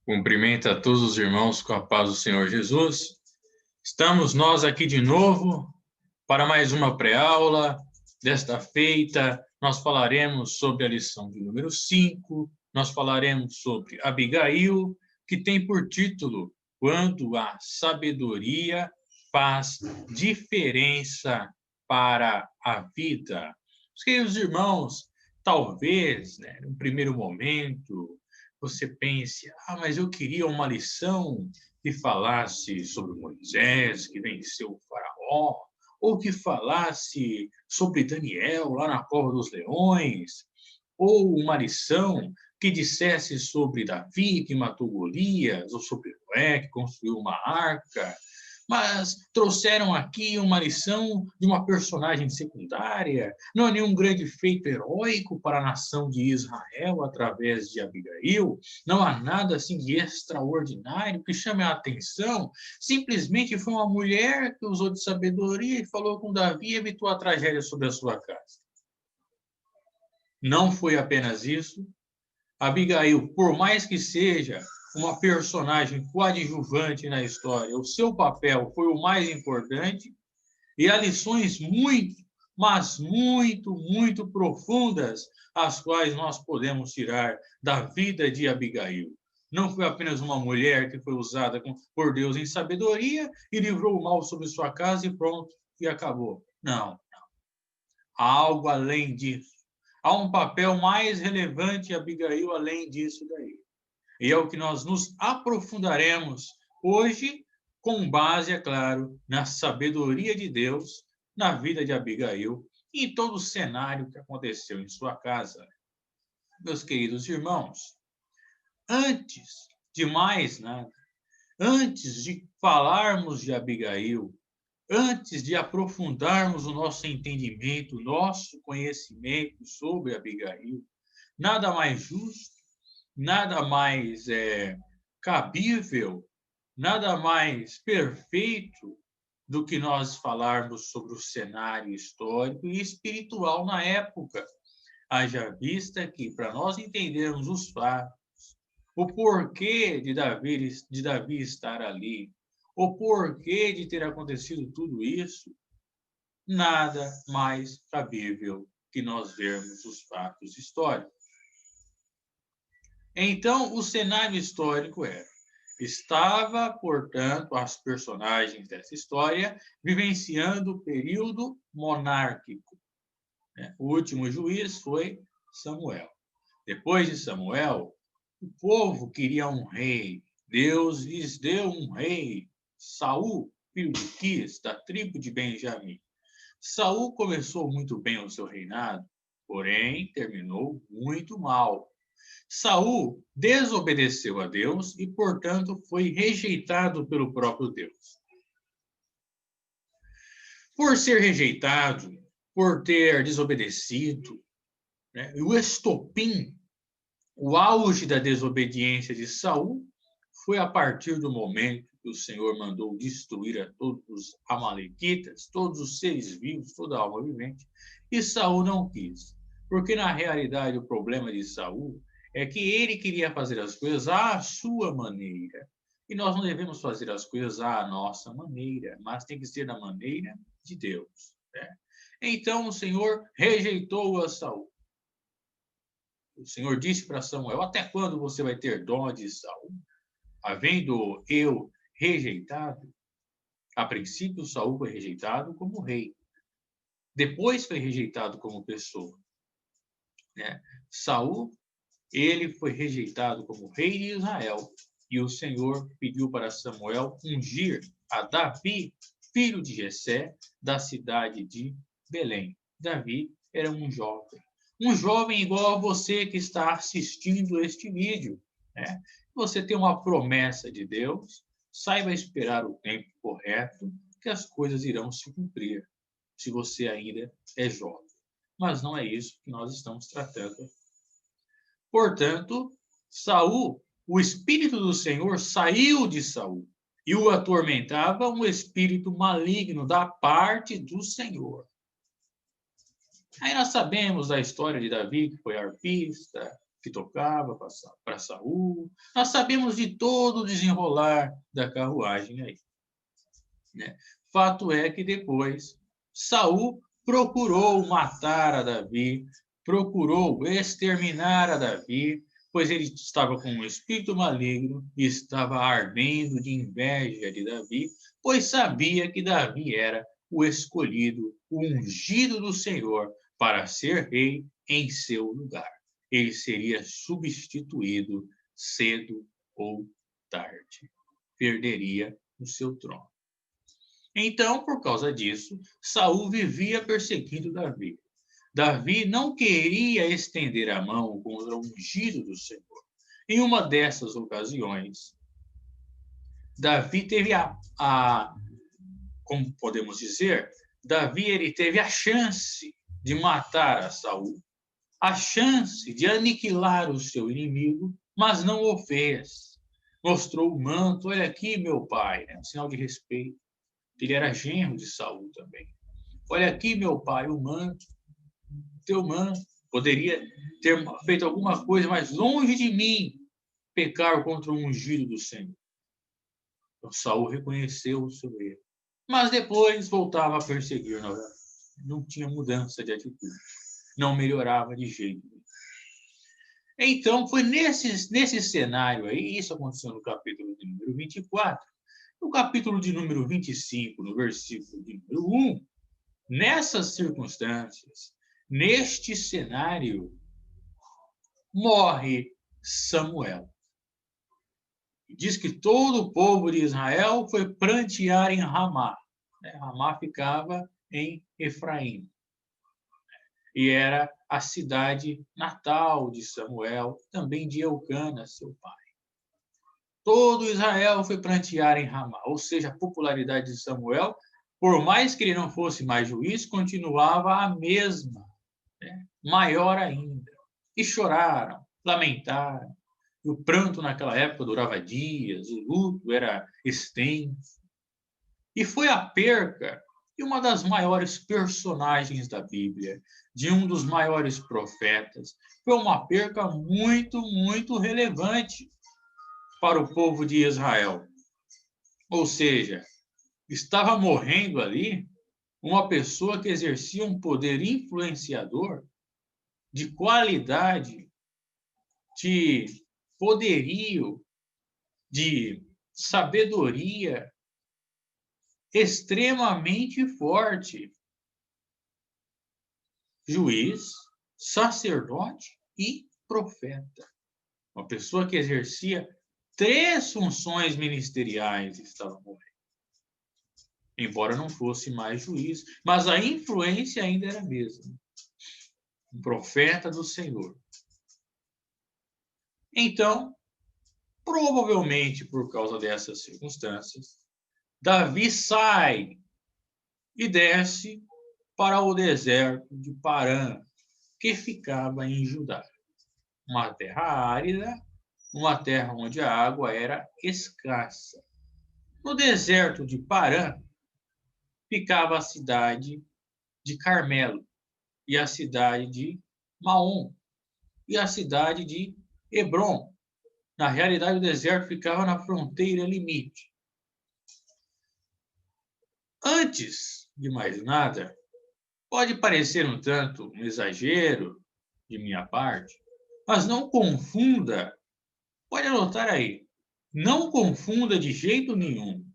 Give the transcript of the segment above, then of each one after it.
Cumprimento a todos os irmãos com a paz do Senhor Jesus. Estamos nós aqui de novo para mais uma pré-aula. Desta feita, nós falaremos sobre a lição de número 5. Nós falaremos sobre Abigail, que tem por título Quando a sabedoria faz diferença para a vida. Os queridos irmãos, talvez, no primeiro momento, você pense, mas eu queria uma lição que falasse sobre Moisés, que venceu o faraó, ou que falasse sobre Daniel, lá na cova dos leões, ou uma lição que dissesse sobre Davi, que matou Golias, ou sobre Noé, que construiu uma arca. Mas trouxeram aqui uma lição de uma personagem secundária, não há nenhum grande feito heróico para a nação de Israel através de Abigail, não há nada assim de extraordinário que chame a atenção, simplesmente foi uma mulher que usou de sabedoria e falou com Davi e evitou a tragédia sobre a sua casa. Não foi apenas isso. Abigail, por mais que seja uma personagem coadjuvante na história, o seu papel foi o mais importante e há lições muito, mas muito profundas as quais nós podemos tirar da vida de Abigail. Não foi apenas uma mulher que foi usada por Deus em sabedoria e livrou o mal sobre sua casa e pronto, e acabou. Não. Há algo além disso. Há um papel mais relevante em Abigail além disso daí. E é o que nós nos aprofundaremos hoje, com base, é claro, na sabedoria de Deus, na vida de Abigail e em todo o cenário que aconteceu em sua casa. Meus queridos irmãos, antes de mais nada, antes de falarmos de Abigail, antes de aprofundarmos o nosso entendimento, o nosso conhecimento sobre Abigail, nada mais justo, nada mais cabível, nada mais perfeito do que nós falarmos sobre o cenário histórico e espiritual na época. Haja vista que, para nós entendermos os fatos, o porquê de Davi estar ali, o porquê de ter acontecido tudo isso, nada mais cabível que nós vermos os fatos históricos. Então, o cenário histórico estava, portanto, as personagens dessa história vivenciando o período monárquico. O último juiz foi Samuel. Depois de Samuel, o povo queria um rei. Deus lhes deu um rei, Saul, filho de Quis, da tribo de Benjamim. Saul começou muito bem o seu reinado, porém terminou muito mal. Saul desobedeceu a Deus e, portanto, foi rejeitado pelo próprio Deus. Por ser rejeitado, por ter desobedecido, o estopim, o auge da desobediência de Saul foi a partir do momento que o Senhor mandou destruir a todos os amalequitas, todos os seres vivos, toda a alma vivente, e Saul não quis. Porque, na realidade, o problema de Saul é que ele queria fazer as coisas à sua maneira. E nós não devemos fazer as coisas à nossa maneira, mas tem que ser da maneira de Deus. Então, o Senhor rejeitou a Saul. O Senhor disse para Samuel, até quando você vai ter dó de Saul? Havendo eu rejeitado, a princípio Saul foi rejeitado como rei. Depois foi rejeitado como pessoa. Saul, ele foi rejeitado como rei de Israel. E o Senhor pediu para Samuel ungir a Davi, filho de Jessé, da cidade de Belém. Davi era um jovem igual a você que está assistindo este vídeo. Você tem uma promessa de Deus, saiba esperar o tempo correto, que as coisas irão se cumprir, se você ainda é jovem. Mas não é isso que nós estamos tratando. Portanto, Saul, o Espírito do Senhor saiu de Saul e o atormentava um espírito maligno da parte do Senhor. Aí nós sabemos da história de Davi, que foi arpista, que tocava para Saul. Nós sabemos de todo o desenrolar da carruagem aí, né? Fato é que depois Saul procurou matar a Davi, procurou exterminar a Davi, pois ele estava com um espírito maligno e estava ardendo de inveja de Davi, pois sabia que Davi era o escolhido, o ungido do Senhor para ser rei em seu lugar. Ele seria substituído cedo ou tarde. Perderia o seu trono. Então, por causa disso, Saul vivia perseguindo Davi. Davi não queria estender a mão contra o ungido do Senhor. Em uma dessas ocasiões, Davi teve como podemos dizer, Davi ele teve a chance de matar a Saul, a chance de aniquilar o seu inimigo, mas não o fez. Mostrou o manto, olha aqui, meu pai, né? Um sinal de respeito. Ele era genro de Saul também. Olha aqui, meu pai, o manto, teu manto. Poderia ter feito alguma coisa, mas longe de mim pecar contra o ungido do Senhor. Então, Saul reconheceu o seu erro. Mas depois voltava a perseguir novamente. Não tinha mudança de atitude. Não melhorava de jeito nenhum. Então, foi nesse cenário aí, isso aconteceu no capítulo de número 24, no capítulo de número 25, no versículo de número 1, nessas circunstâncias, neste cenário, morre Samuel. Diz que todo o povo de Israel foi prantear em Ramá. Ramá ficava em Efraim. E era a cidade natal de Samuel, também de Eucana, seu pai. Todo Israel foi prantear em Ramá, ou seja, a popularidade de Samuel, por mais que ele não fosse mais juiz, continuava a mesma, né? Maior ainda. E choraram, lamentaram. E o pranto naquela época durava dias, o luto era extenso. E foi a perca de uma das maiores personagens da Bíblia, de um dos maiores profetas. Foi uma perca muito, muito relevante para o povo de Israel. Ou seja, estava morrendo ali uma pessoa que exercia um poder influenciador de qualidade, de poderio, de sabedoria extremamente forte. Juiz, sacerdote e profeta. Uma pessoa que exercia 3 funções ministeriais estava morrendo. Embora não fosse mais juiz, mas a influência ainda era a mesma. Um profeta do Senhor. Então, provavelmente por causa dessas circunstâncias, Davi sai e desce para o deserto de Parã, que ficava em Judá. Uma terra árida, uma terra onde a água era escassa. No deserto de Parã ficava a cidade de Carmelo, e a cidade de Maom, e a cidade de Hebrom. Na realidade, o deserto ficava na fronteira limite. Antes de mais nada, pode parecer um tanto um exagero de minha parte, mas não confunda, pode anotar aí, não confunda de jeito nenhum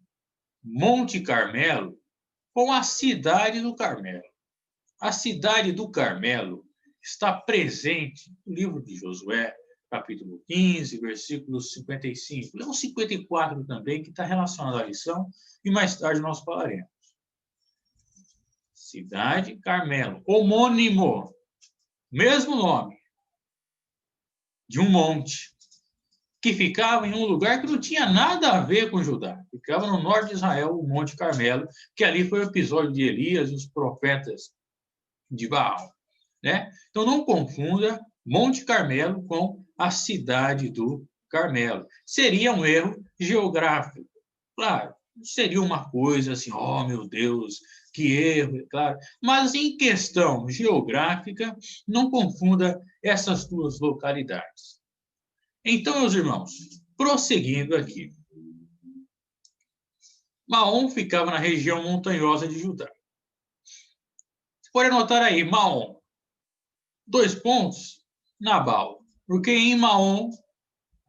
Monte Carmelo com a cidade do Carmelo. A cidade do Carmelo está presente no livro de Josué, capítulo 15, versículos 55. Lê o 54 também, que está relacionado à lição, e mais tarde nós falaremos. Cidade Carmelo, homônimo, mesmo nome, de um monte, que ficava em um lugar que não tinha nada a ver com Judá. Ficava no norte de Israel, o Monte Carmelo, que ali foi o episódio de Elias e os profetas de Baal, né? Então não confunda Monte Carmelo com a cidade do Carmelo. Seria um erro geográfico, claro, seria uma coisa assim, oh, meu Deus, que erro, é claro. Mas em questão geográfica, não confunda essas duas localidades. Então, meus irmãos, prosseguindo aqui. Maom ficava na região montanhosa de Judá. Você pode anotar aí, Maom. 2 pontos, Nabal. Porque em Maom,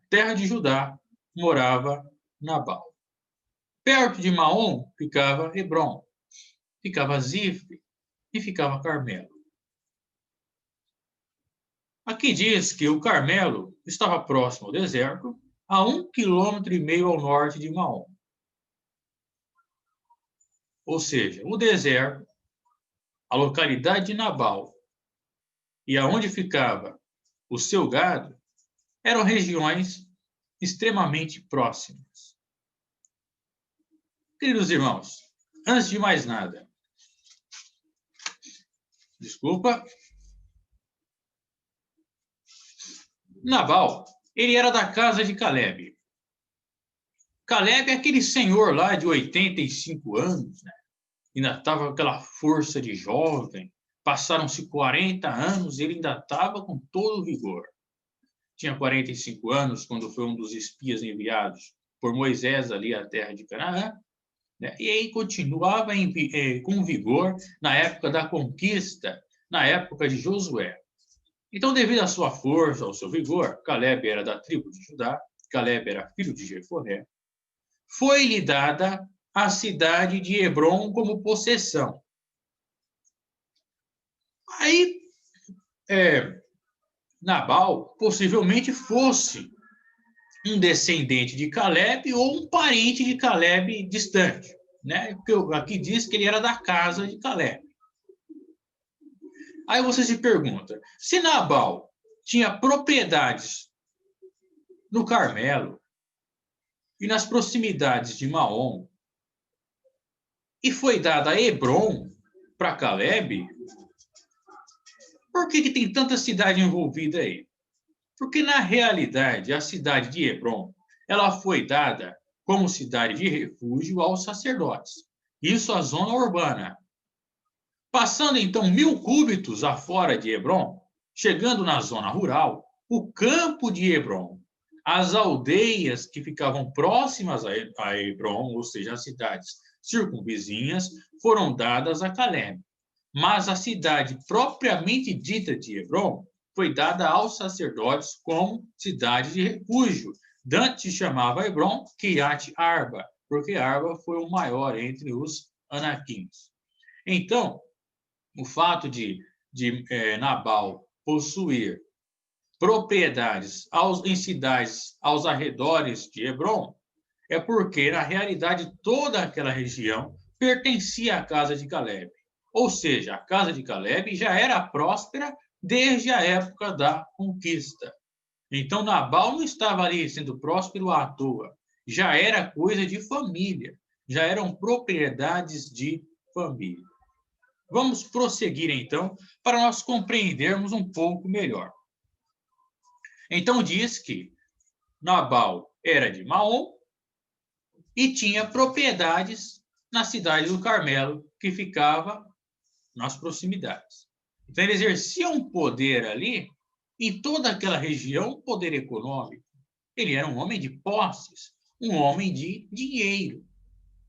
terra de Judá, morava Nabal. Perto de Maom ficava Hebrom, ficava Zifre e ficava Carmelo. Aqui diz que o Carmelo estava próximo ao deserto, a 1,5 km ao norte de Maom. Ou seja, o deserto, a localidade de Nabal e aonde ficava o seu gado eram regiões extremamente próximas. Queridos irmãos, antes de mais nada, desculpa, Nabal, ele era da casa de Caleb. Caleb é aquele senhor lá de 85 anos, né? Ainda estava com aquela força de jovem. Passaram-se 40 anos, ele ainda estava com todo o vigor. Tinha 45 anos quando foi um dos espias enviados por Moisés ali à terra de Canaã, né? E aí continuava com vigor na época da conquista, na época de Josué. Então, devido à sua força, ao seu vigor, Caleb era da tribo de Judá, Caleb era filho de Jefoné, foi-lhe dada a cidade de Hebrom como possessão. Aí, Nabal possivelmente fosse um descendente de Caleb ou um parente de Caleb distante, né? Porque aqui diz que ele era da casa de Caleb. Aí você se pergunta, se Nabal tinha propriedades no Carmelo e nas proximidades de Maom, e foi dada a Hebrom para Caleb, por que tem tanta cidade envolvida aí? Porque, na realidade, a cidade de Hebrom ela foi dada como cidade de refúgio aos sacerdotes. Isso a zona urbana. Passando, então, 1.000 cúbitos afora de Hebrom, chegando na zona rural, o campo de Hebrom, as aldeias que ficavam próximas a Hebrom, ou seja, as cidades circunvizinhas, foram dadas a Caleb. Mas a cidade propriamente dita de Hebrom foi dada aos sacerdotes como cidade de refúgio. Dante chamava Hebrom Kiryat Arba, porque Arba foi o maior entre os anaquins. Então, o fato de Nabal possuir propriedades em cidades aos arredores de Hebrom é porque, na realidade, toda aquela região pertencia à casa de Caleb. Ou seja, a casa de Caleb já era próspera desde a época da conquista. Então, Nabal não estava ali sendo próspero à toa. Já era coisa de família. Já eram propriedades de família. Vamos prosseguir, então, para nós compreendermos um pouco melhor. Então, diz que Nabal era de Maom e tinha propriedades na cidade do Carmelo, que ficava nas proximidades. Então, ele exercia um poder ali, em toda aquela região, um poder econômico. Ele era um homem de posses, um homem de dinheiro,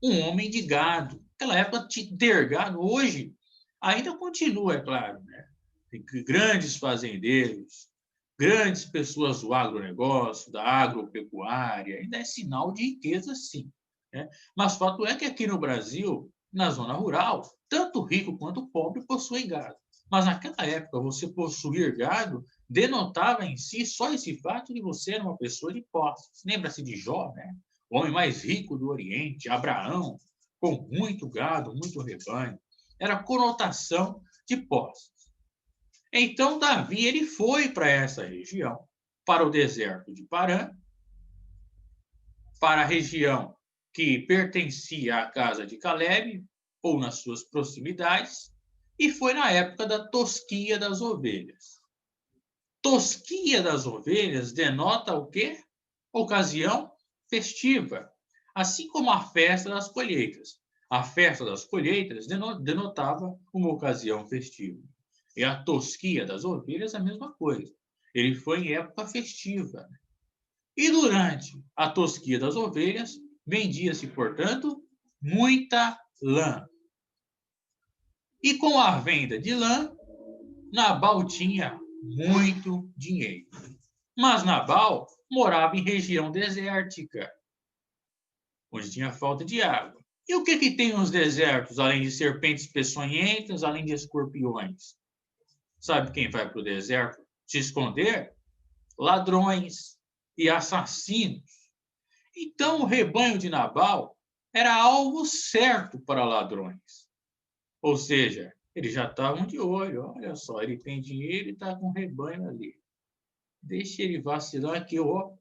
um homem de gado. Naquela época, ter gado, hoje, ainda continua, é claro, né? Tem grandes fazendeiros, grandes pessoas do agronegócio, da agropecuária, ainda é sinal de riqueza, sim. Né? Mas o fato é que aqui no Brasil, na zona rural, tanto rico quanto pobre possuem gado. Mas naquela época, você possuir gado denotava em si só esse fato de você era uma pessoa de posses. Lembra-se de Jó, né? O homem mais rico do Oriente, Abraão, com muito gado, muito rebanho. Era a conotação de posses. Então, Davi ele foi para essa região, para o deserto de Parã, para a região que pertencia à casa de Caleb, ou nas suas proximidades, e foi na época da tosquia das ovelhas. Tosquia das ovelhas denota o quê? Ocasião festiva. assim como a festa das colheitas. A festa das colheitas denotava uma ocasião festiva. E a tosquia das ovelhas, a mesma coisa. Ele foi em época festiva. E durante a tosquia das ovelhas, vendia-se, portanto, muita lã. E com a venda de lã, Nabal tinha muito dinheiro. Mas Nabal morava em região desértica, onde tinha falta de água. E o que tem nos desertos, além de serpentes peçonhentas, além de escorpiões? Sabe quem vai para o deserto se esconder? Ladrões e assassinos. Então, o rebanho de Nabal era alvo certo para ladrões. Ou seja, eles já estavam de olho. Olha só, ele tem dinheiro e está com um rebanho ali. Deixa ele vacilar que eu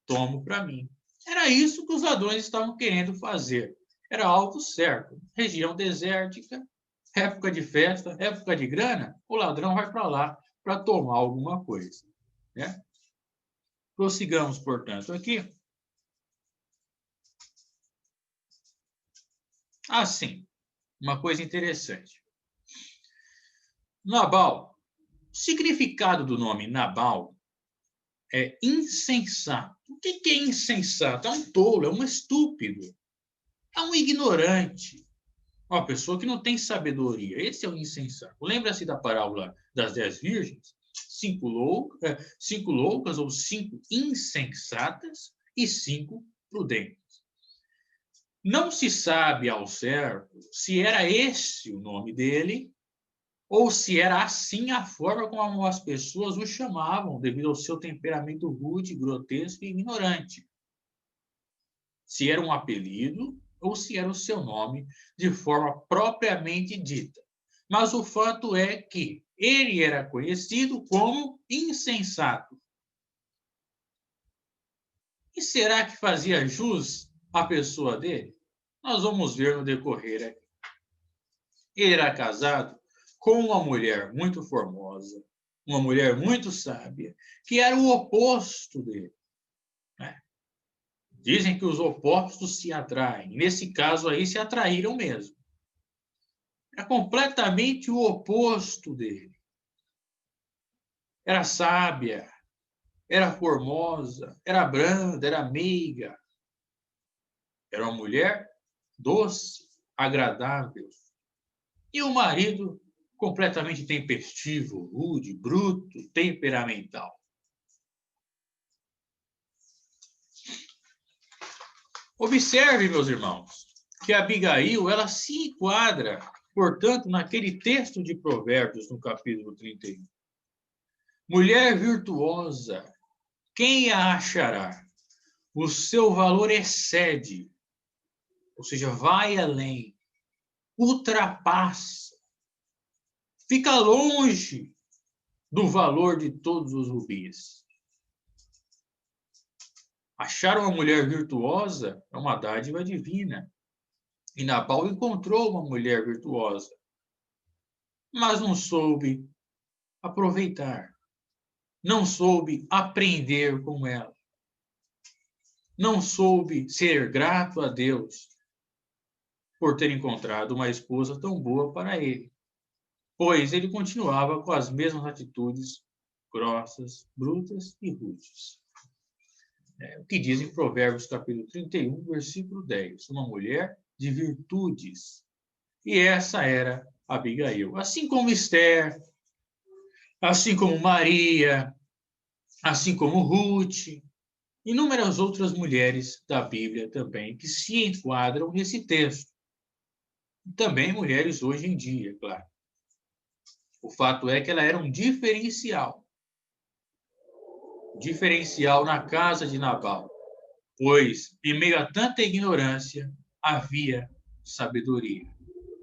tomo para mim. Era isso que os ladrões estavam querendo fazer. Era algo certo. Região desértica, época de festa, época de grana, o ladrão vai para lá para tomar alguma coisa. Né? Prossigamos, portanto, aqui. Assim, uma coisa interessante. Nabal. O significado do nome Nabal é insensato. O que é insensato? É um tolo, é um estúpido, é um ignorante, uma pessoa que não tem sabedoria. Esse é o insensato. Lembra-se da parábola das 10 virgens? 5 loucas ou 5 insensatas e 5 prudentes. Não se sabe ao certo se era esse o nome dele ou se era assim a forma como as pessoas o chamavam, devido ao seu temperamento rude, grotesco e ignorante. Se era um apelido ou se era o seu nome de forma propriamente dita. Mas o fato é que ele era conhecido como insensato. E será que fazia jus à pessoa dele? Nós vamos ver no decorrer aqui. Ele era casado com uma mulher muito formosa, uma mulher muito sábia, que era o oposto dele. Né? Dizem que os opostos se atraem. Nesse caso aí, se atraíram mesmo. Era completamente o oposto dele. Era sábia, era formosa, era branda, era meiga. Era uma mulher doce, agradável. E o marido completamente tempestivo, rude, bruto, temperamental. Observe, meus irmãos, que Abigail, ela se enquadra, portanto, naquele texto de Provérbios, no capítulo 31. Mulher virtuosa, quem a achará? O seu valor excede, ou seja, vai além, ultrapassa, fica longe do valor de todos os rubis. Achar uma mulher virtuosa é uma dádiva divina. E Nabal encontrou uma mulher virtuosa, mas não soube aproveitar, não soube aprender com ela, não soube ser grato a Deus por ter encontrado uma esposa tão boa para ele, pois ele continuava com as mesmas atitudes grossas, brutas e rudes. O que diz em Provérbios capítulo 31, versículo 10. Uma mulher de virtudes. E essa era Abigail. Assim como Esther, assim como Maria, assim como Ruth, inúmeras outras mulheres da Bíblia também que se enquadram nesse texto. Também mulheres hoje em dia, claro. O fato é que ela era um diferencial. Diferencial na casa de Nabal. Pois, em meio a tanta ignorância, havia sabedoria.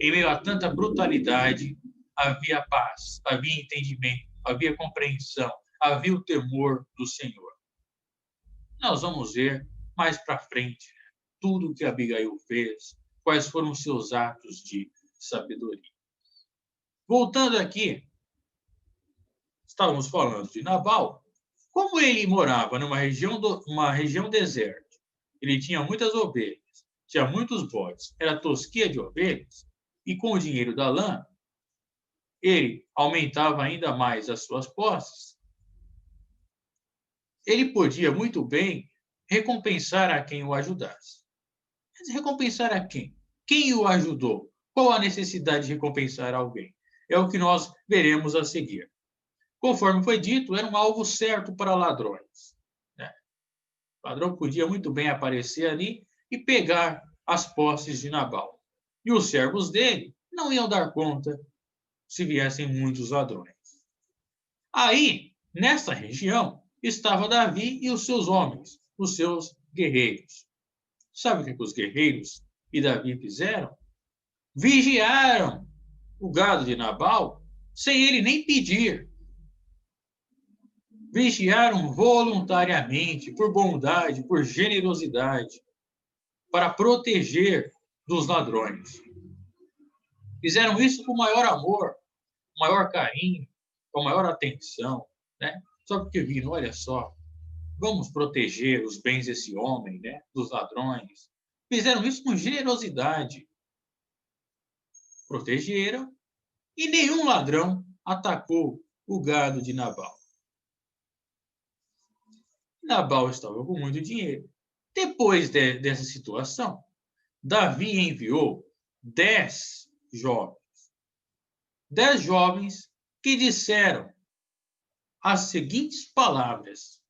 Em meio a tanta brutalidade, havia paz, havia entendimento, havia compreensão, havia o temor do Senhor. Nós vamos ver mais para frente tudo o que Abigail fez, quais foram os seus atos de sabedoria. Voltando aqui, estávamos falando de Nabal. Como ele morava numa região, uma região desértica, Ele tinha muitas ovelhas, tinha muitos bodes, era tosquia de ovelhas, e com o dinheiro da lã, ele aumentava ainda mais as suas posses. Ele podia muito bem recompensar a quem o ajudasse. Mas recompensar a quem? Quem o ajudou? Qual a necessidade de recompensar alguém? É o que nós veremos a seguir. Conforme foi dito, era um alvo certo para ladrões, né? O ladrão podia muito bem aparecer ali e pegar as posses de Nabal. E os servos dele não iam dar conta se viessem muitos ladrões. Aí, nessa região, estava Davi e os seus homens, os seus guerreiros. Sabe o que os guerreiros e Davi fizeram? Vigiaram o gado de Nabal sem ele nem pedir. Vigiaram voluntariamente, por bondade, por generosidade, para proteger dos ladrões. Fizeram isso com maior amor, maior carinho, com maior atenção, né? Só porque viram, olha só, vamos proteger os bens desse homem, né? Dos ladrões. Fizeram isso com generosidade. Protegeram e nenhum ladrão atacou o gado de Nabal. Nabal estava com muito dinheiro. Depois dessa situação, Davi enviou 10 jovens. 10 jovens que disseram as seguintes palavras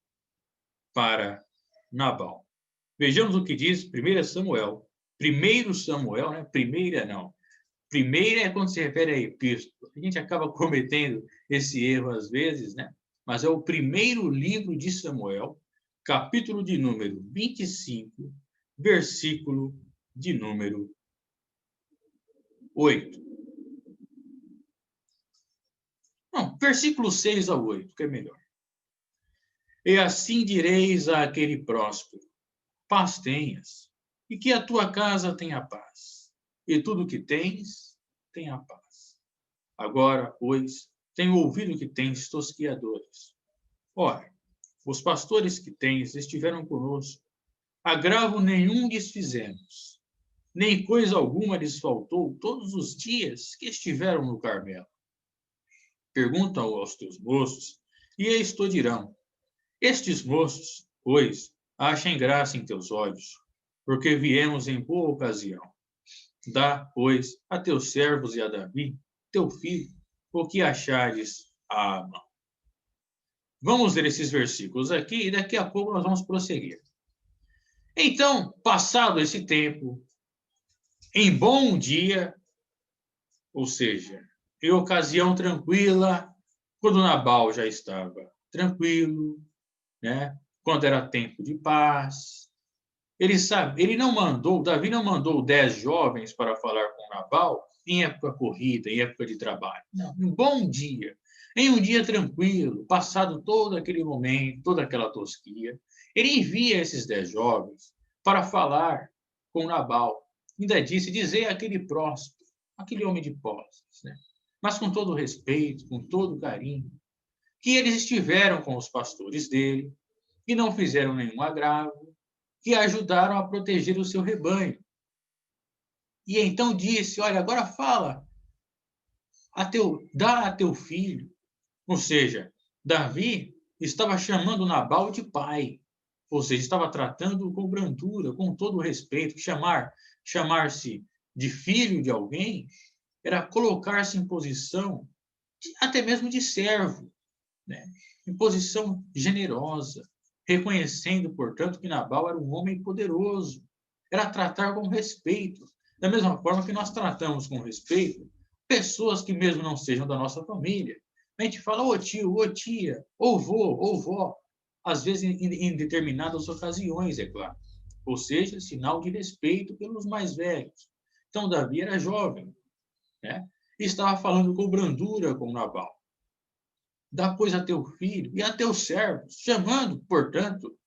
para Nabal. Vejamos o que diz 1 Samuel. 1 Samuel, né? Primeira não. Primeira é quando se refere à epístola. A gente acaba cometendo esse erro às vezes, né? Mas é o primeiro livro de Samuel, capítulo de número 25, versículo de número 8. Não, versículo 6 a 8, que é melhor. E assim direis àquele próspero: paz tenhas, e que a tua casa tenha paz, e tudo que tens, tenha paz. Agora, pois, tenho ouvido que tens tosquiadores. Ora, os pastores que tens estiveram conosco, agravo nenhum lhes fizemos, nem coisa alguma lhes faltou todos os dias que estiveram no Carmelo. Pergunta aos teus moços, e eles te dirão: estes moços, pois, achem graça em teus olhos, porque viemos em boa ocasião. Dá, pois, a teus servos e a Davi, teu filho, o que achares à mão. Vamos ler esses versículos aqui e daqui a pouco nós vamos prosseguir. Então, passado esse tempo, em bom dia, ou seja, em ocasião tranquila, quando Nabal já estava tranquilo, né? Quando era tempo de paz, ele não mandou, Davi não mandou 10 jovens para falar com Nabal em época corrida, em época de trabalho. Não, um bom dia, em um dia tranquilo, passado todo aquele momento, toda aquela tosquia, ele envia esses 10 jovens para falar com Nabal. Ainda disse, dizer aquele próspero, aquele homem de posses, né? Mas com todo respeito, com todo carinho, que eles estiveram com os pastores dele, que não fizeram nenhum agravo, que ajudaram a proteger o seu rebanho. E então disse, olha, agora fala, dá a teu filho. Ou seja, Davi estava chamando Nabal de pai, ou seja, estava tratando com brandura, com todo respeito. Chamar-se de filho de alguém era colocar-se em posição até mesmo de servo, né? Em posição generosa, reconhecendo, portanto, que Nabal era um homem poderoso. Era tratar com respeito, da mesma forma que nós tratamos com respeito pessoas que mesmo não sejam da nossa família. A gente fala, ô tio, ô tia, ou vô, ou vó, às vezes em determinadas ocasiões, é claro. Ou seja, sinal de respeito pelos mais velhos. Então, Davi era jovem, né? E estava falando com brandura com Nabal. Dá, pois, a teu filho e a teus servos, chamando, portanto,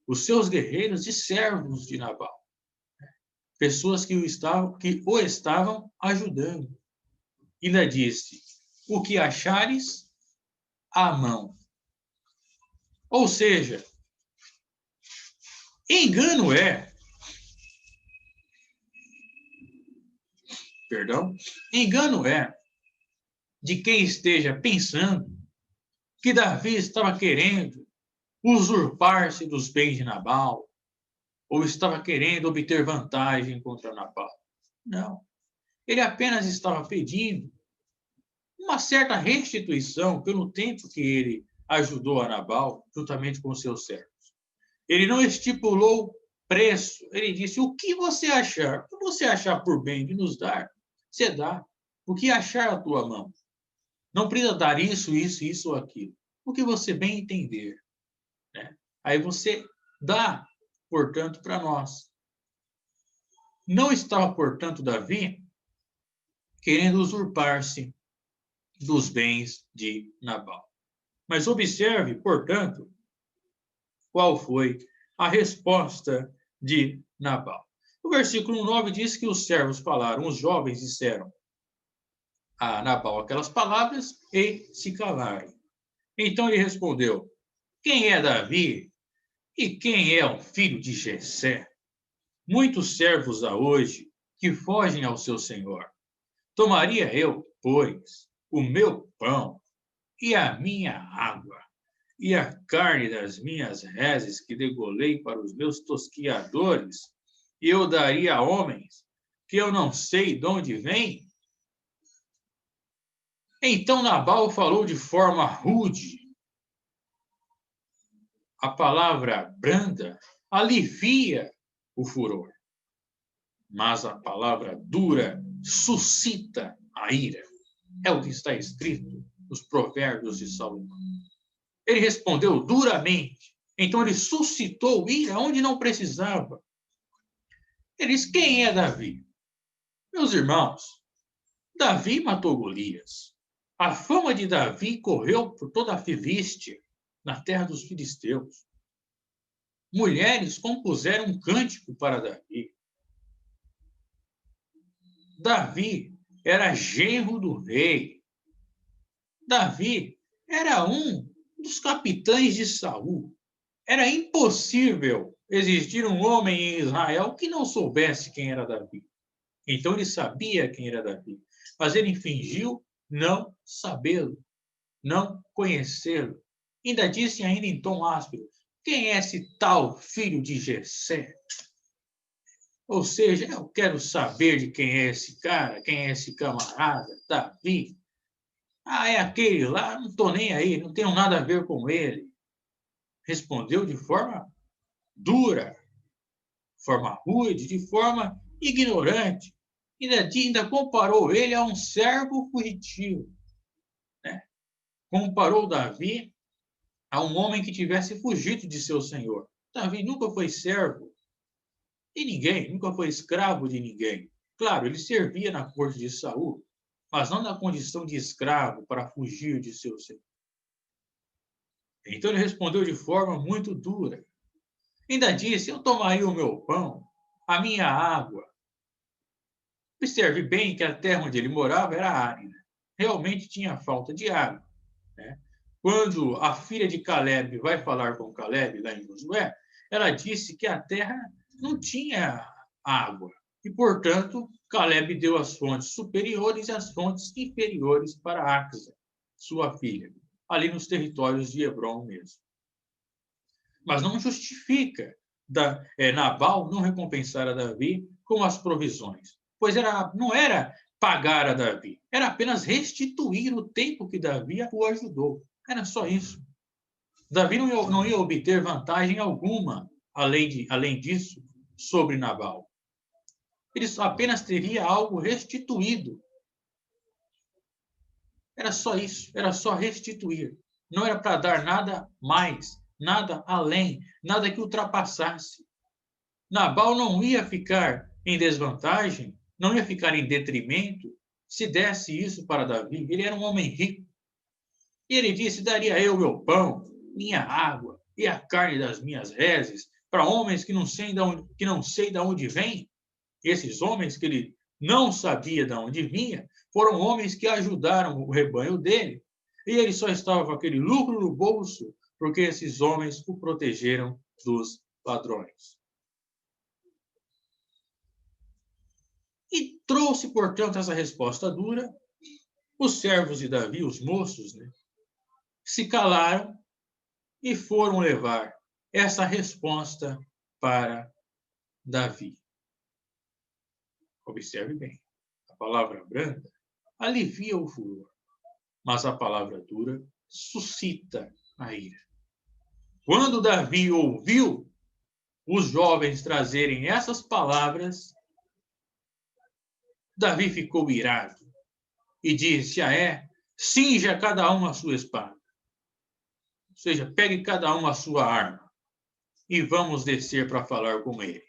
os seus guerreiros de servos de Nabal. Pessoas que o estavam ajudando. Ainda disse, o que achares à mão. Ou seja, Engano é de quem esteja pensando que Davi estava querendo usurpar-se dos bens de Nabal, ou estava querendo obter vantagem contra Nabal. Não. Ele apenas estava pedindo uma certa restituição pelo tempo que ele ajudou a Nabal, juntamente com seus servos. Ele não estipulou preço. Ele disse: o que você achar? O que você achar por bem de nos dar, você dá. O que achar a tua mão. Não precisa dar isso, isso, isso ou aquilo. O que você bem entender. Né? Aí você dá, portanto, para nós. Não estava, portanto, Davi querendo usurpar-se dos bens de Nabal. Mas observe, portanto, qual foi a resposta de Nabal. O versículo 9 diz que os servos falaram, os jovens disseram a Nabal aquelas palavras e se calaram. Então ele respondeu: quem é Davi e quem é o filho de Jessé? Muitos servos há hoje que fogem ao seu senhor. Tomaria eu, pois, o meu pão e a minha água e a carne das minhas reses que degolei para os meus tosquiadores, e eu daria a homens que eu não sei de onde vêm? Então Nabal falou de forma rude. A palavra branda alivia o furor, mas a palavra dura suscita a ira. É o que está escrito nos Provérbios de Salomão. Ele respondeu duramente. Então ele suscitou ira onde não precisava. Ele disse: quem é Davi? Meus irmãos, Davi matou Golias. A fama de Davi correu por toda a Filístia, na terra dos filisteus. Mulheres compuseram um cântico para Davi. Davi era genro do rei. Davi era um dos capitães de Saul. Era impossível existir um homem em Israel que não soubesse quem era Davi. Então ele sabia quem era Davi, mas ele fingiu não sabê-lo, não conhecê-lo. Ainda disse ainda em tom áspero: quem é esse tal filho de Jessé? Ou seja, eu quero saber de quem é esse cara, quem é esse camarada, Davi. Ah, é aquele lá, não estou nem aí, não tenho nada a ver com ele. Respondeu de forma dura, de forma rude, de forma ignorante. Ainda comparou ele a um servo fugitivo. Né? Comparou Davi a um homem que tivesse fugido de seu senhor. Davi nunca foi servo de ninguém, nunca foi escravo de ninguém. Claro, ele servia na corte de Saul, mas não na condição de escravo para fugir de seu senhor. Então ele respondeu de forma muito dura. Ainda disse: eu tomaria o meu pão, a minha água. Observe bem que a terra onde ele morava era árida. Realmente tinha falta de água. Né? Quando a filha de Caleb vai falar com Caleb, lá em Josué, ela disse que a terra não tinha água. E, portanto, Caleb deu as fontes superiores e as fontes inferiores para Axa, sua filha, ali nos territórios de Hebrom mesmo. Mas não justifica Nabal não recompensar a Davi com as provisões, pois não era pagar a Davi, era apenas restituir o tempo que Davi o ajudou. Era só isso. Davi não ia obter vantagem alguma, além disso, sobre Nabal. Ele apenas teria algo restituído. Era só isso, era só restituir. Não era para dar nada mais, nada além, nada que ultrapassasse. Nabal não ia ficar em desvantagem, não ia ficar em detrimento se desse isso para Davi. Ele era um homem rico. E ele disse: daria eu meu pão, minha água e a carne das minhas reses para homens que não sei de onde vêm. Esses homens que ele não sabia de onde vinha foram homens que ajudaram o rebanho dele. E ele só estava com aquele lucro no bolso porque esses homens o protegeram dos padrões. E trouxe, portanto, essa resposta dura. Os servos de Davi, os moços, né, se calaram e foram levar essa resposta para Davi. Observe bem, a palavra branda alivia o furor, mas a palavra dura suscita a ira. Quando Davi ouviu os jovens trazerem essas palavras, Davi ficou irado e disse: cinja cada um a sua espada. Ou seja, pegue cada um a sua arma e vamos descer para falar com ele.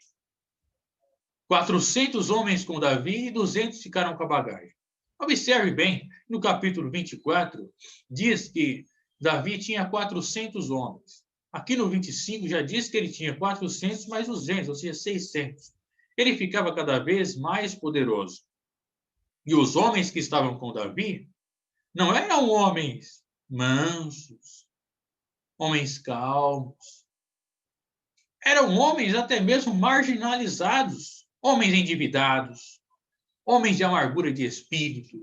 400 homens com Davi e 200 ficaram com a bagagem. Observe bem, no capítulo 24, diz que Davi tinha 400 homens. Aqui no 25 já diz que ele tinha 400 mais 200, ou seja, 600. Ele ficava cada vez mais poderoso. E os homens que estavam com Davi não eram homens mansos, homens calmos. Eram homens até mesmo marginalizados, homens endividados, homens de amargura de espírito,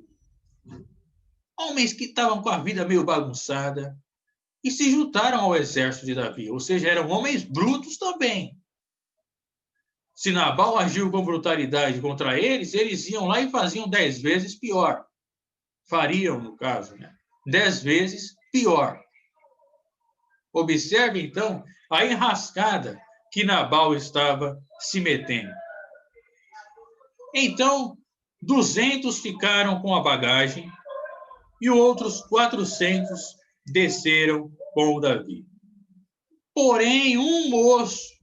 homens que estavam com a vida meio bagunçada e se juntaram ao exército de Davi, ou seja, eram homens brutos também. Se Nabal agiu com brutalidade contra eles, eles iam lá e faziam 10 vezes pior. Fariam, no caso, né? 10 vezes pior. Observe, então, a enrascada que Nabal estava se metendo. Então, 200 ficaram com a bagagem e outros 400 desceram com Davi. Porém, um moço,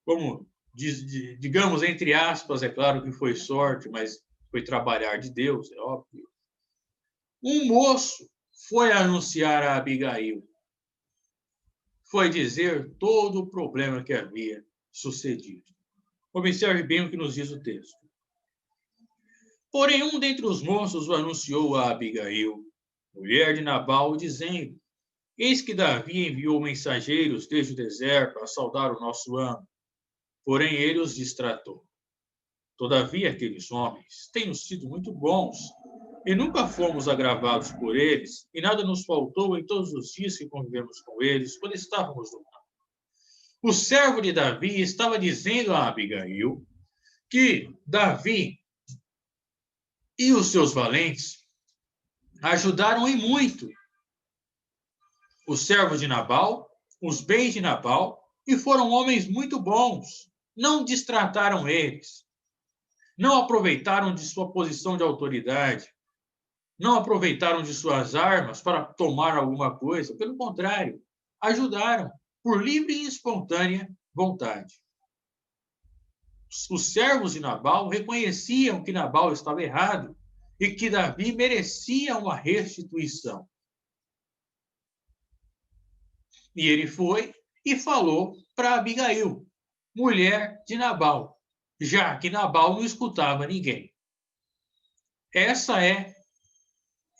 como digamos entre aspas, é claro que foi sorte, mas foi trabalhar de Deus, é óbvio. Um moço foi anunciar a Abigail, foi dizer todo o problema que havia sucedido. Observe bem o que nos diz o texto. Porém, um dentre os moços o anunciou a Abigail, mulher de Nabal, dizendo: eis que Davi enviou mensageiros desde o deserto a saudar o nosso amo, porém ele os distratou. Todavia, aqueles homens têm sido muito bons, e nunca fomos agravados por eles, e nada nos faltou em todos os dias que convivemos com eles, quando estávamos no campo. O servo de Davi estava dizendo a Abigail que Davi e os seus valentes ajudaram em muito os servos de Nabal, os bens de Nabal, e foram homens muito bons. Não distrataram eles, não aproveitaram de sua posição de autoridade, não aproveitaram de suas armas para tomar alguma coisa. Pelo contrário, ajudaram por livre e espontânea vontade. Os servos de Nabal reconheciam que Nabal estava errado e que Davi merecia uma restituição. E ele foi e falou para Abigail, mulher de Nabal, já que Nabal não escutava ninguém.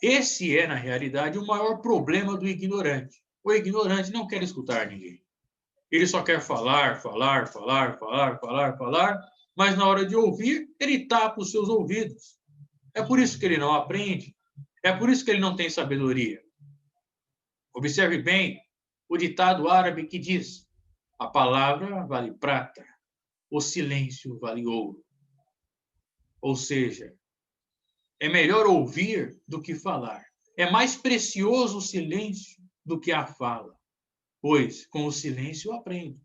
Esse é, na realidade, o maior problema do ignorante. O ignorante não quer escutar ninguém. Ele só quer falar, mas na hora de ouvir, ele tapa os seus ouvidos. É por isso que ele não aprende. É por isso que ele não tem sabedoria. Observe bem o ditado árabe que diz: a palavra vale prata, o silêncio vale ouro. Ou seja, é melhor ouvir do que falar. É mais precioso o silêncio do que a fala, pois com o silêncio eu aprendo.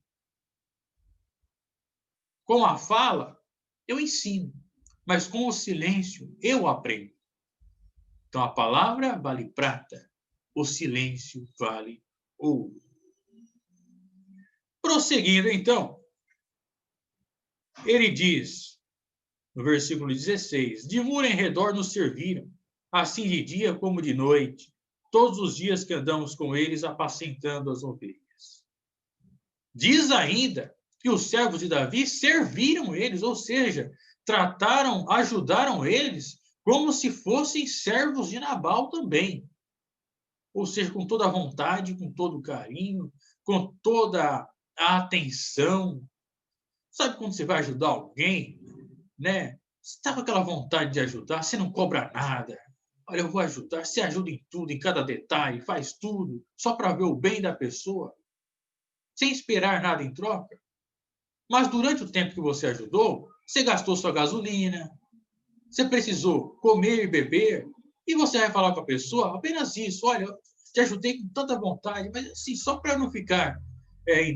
Com a fala, eu ensino, mas com o silêncio eu aprendo. Então a palavra vale prata, o silêncio vale ouro. Prosseguindo, então, ele diz, no versículo 16, de muro em redor nos serviram, assim de dia como de noite, todos os dias que andamos com eles apacentando as ovelhas. Diz ainda que os servos de Davi serviram eles, ou seja, ajudaram eles como se fossem servos de Nabal também. Ou seja, com toda a vontade, com todo o carinho, com toda a atenção. Sabe quando você vai ajudar alguém, né? Você está com aquela vontade de ajudar, você não cobra nada. Olha, eu vou ajudar, você ajuda em tudo, em cada detalhe, faz tudo, só para ver o bem da pessoa, sem esperar nada em troca. Mas durante o tempo que você ajudou, você gastou sua gasolina, você precisou comer e beber, e você vai falar com a pessoa apenas isso. Olha, eu te ajudei com tanta vontade, mas assim, só para não ficar em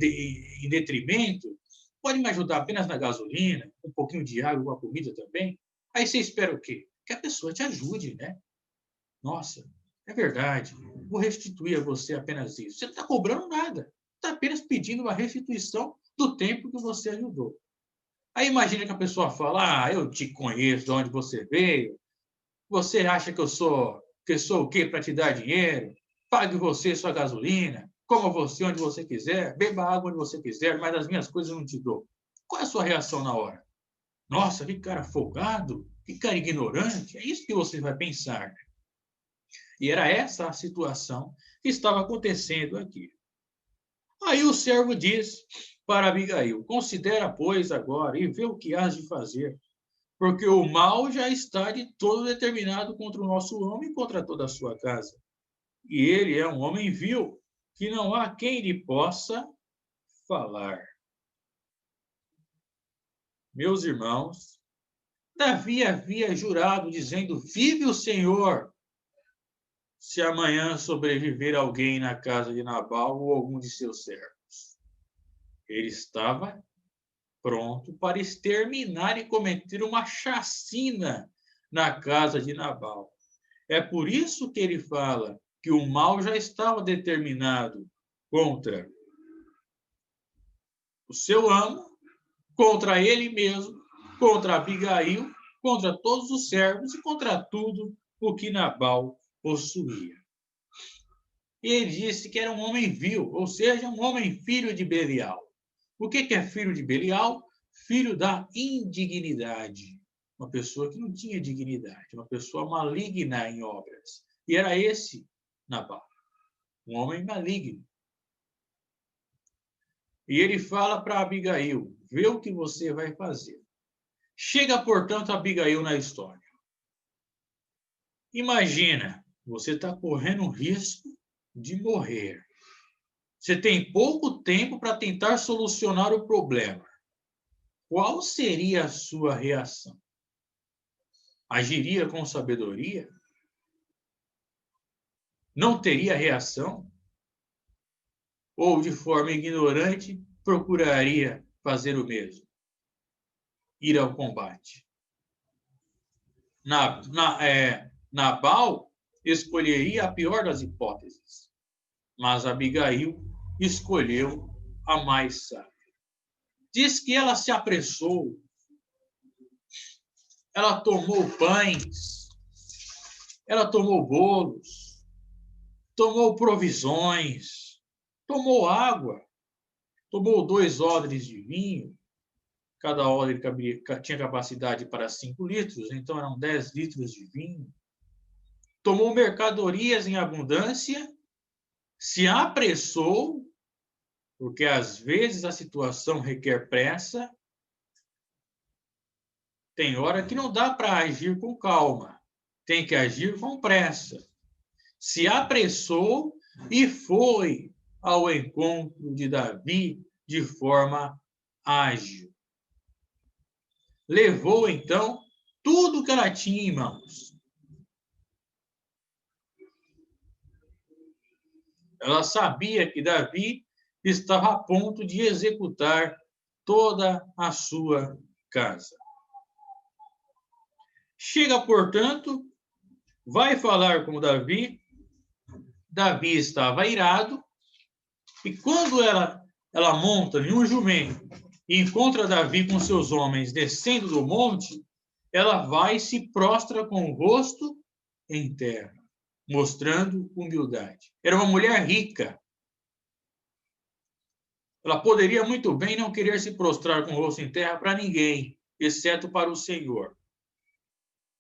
detrimento, pode me ajudar apenas na gasolina, um pouquinho de água, com a comida também. Aí você espera o quê? Que a pessoa te ajude, né? Nossa, é verdade. Vou restituir a você apenas isso. Você não está cobrando nada. Está apenas pedindo uma restituição do tempo que você ajudou. Aí imagina que a pessoa fala: ah, eu te conheço, de onde você veio. Você acha que eu sou o quê para te dar dinheiro? Pague você sua gasolina, coma você onde você quiser, beba água onde você quiser, mas as minhas coisas eu não te dou. Qual é a sua reação na hora? Nossa, que cara folgado, que cara ignorante. É isso que você vai pensar. E era essa a situação que estava acontecendo aqui. Aí o servo diz para Abigail: considera, pois, agora e vê o que has de fazer, porque o mal já está de todo determinado contra o nosso homem e contra toda a sua casa. E ele é um homem vil, que não há quem lhe possa falar. Meus irmãos, Davi havia jurado, dizendo: vive o Senhor, se amanhã sobreviver alguém na casa de Nabal ou algum de seus servos. Ele estava pronto para exterminar e cometer uma chacina na casa de Nabal. É por isso que ele fala que o mal já estava determinado contra o seu amo, contra ele mesmo, contra Abigail, contra todos os servos e contra tudo o que Nabal possuía. E ele disse que era um homem vil, ou seja, um homem filho de Belial. O que é filho de Belial? Filho da indignidade. Uma pessoa que não tinha dignidade, uma pessoa maligna em obras. E era esse Nabal, um homem maligno. E ele fala para Abigail: vê o que você vai fazer. Chega, portanto, Abigail na história. Imagina, você está correndo o risco de morrer. Você tem pouco tempo para tentar solucionar o problema. Qual seria a sua reação? Agiria com sabedoria? Não teria reação? Ou, de forma ignorante, procuraria fazer o mesmo? Ir ao combate? Nabal escolheria a pior das hipóteses, mas Abigail escolheu a mais sábia. Diz que ela se apressou, ela tomou pães, ela tomou bolos, tomou provisões, tomou água, tomou 2 odres de vinho, cada odre tinha capacidade para 5 litros, então eram 10 litros de vinho. Tomou mercadorias em abundância, se apressou, porque às vezes a situação requer pressa. Tem hora que não dá para agir com calma, tem que agir com pressa. Se apressou e foi ao encontro de Davi de forma ágil. Levou, então, tudo que ela tinha em mãos. Ela sabia que Davi estava a ponto de executar toda a sua casa. Chega, portanto, vai falar com Davi. Davi estava irado, e quando ela monta em um jumento e encontra Davi com seus homens descendo do monte, ela vai e se prostra com o rosto em terra, mostrando humildade. Era uma mulher rica. Ela poderia muito bem não querer se prostrar com o rosto em terra para ninguém, exceto para o Senhor.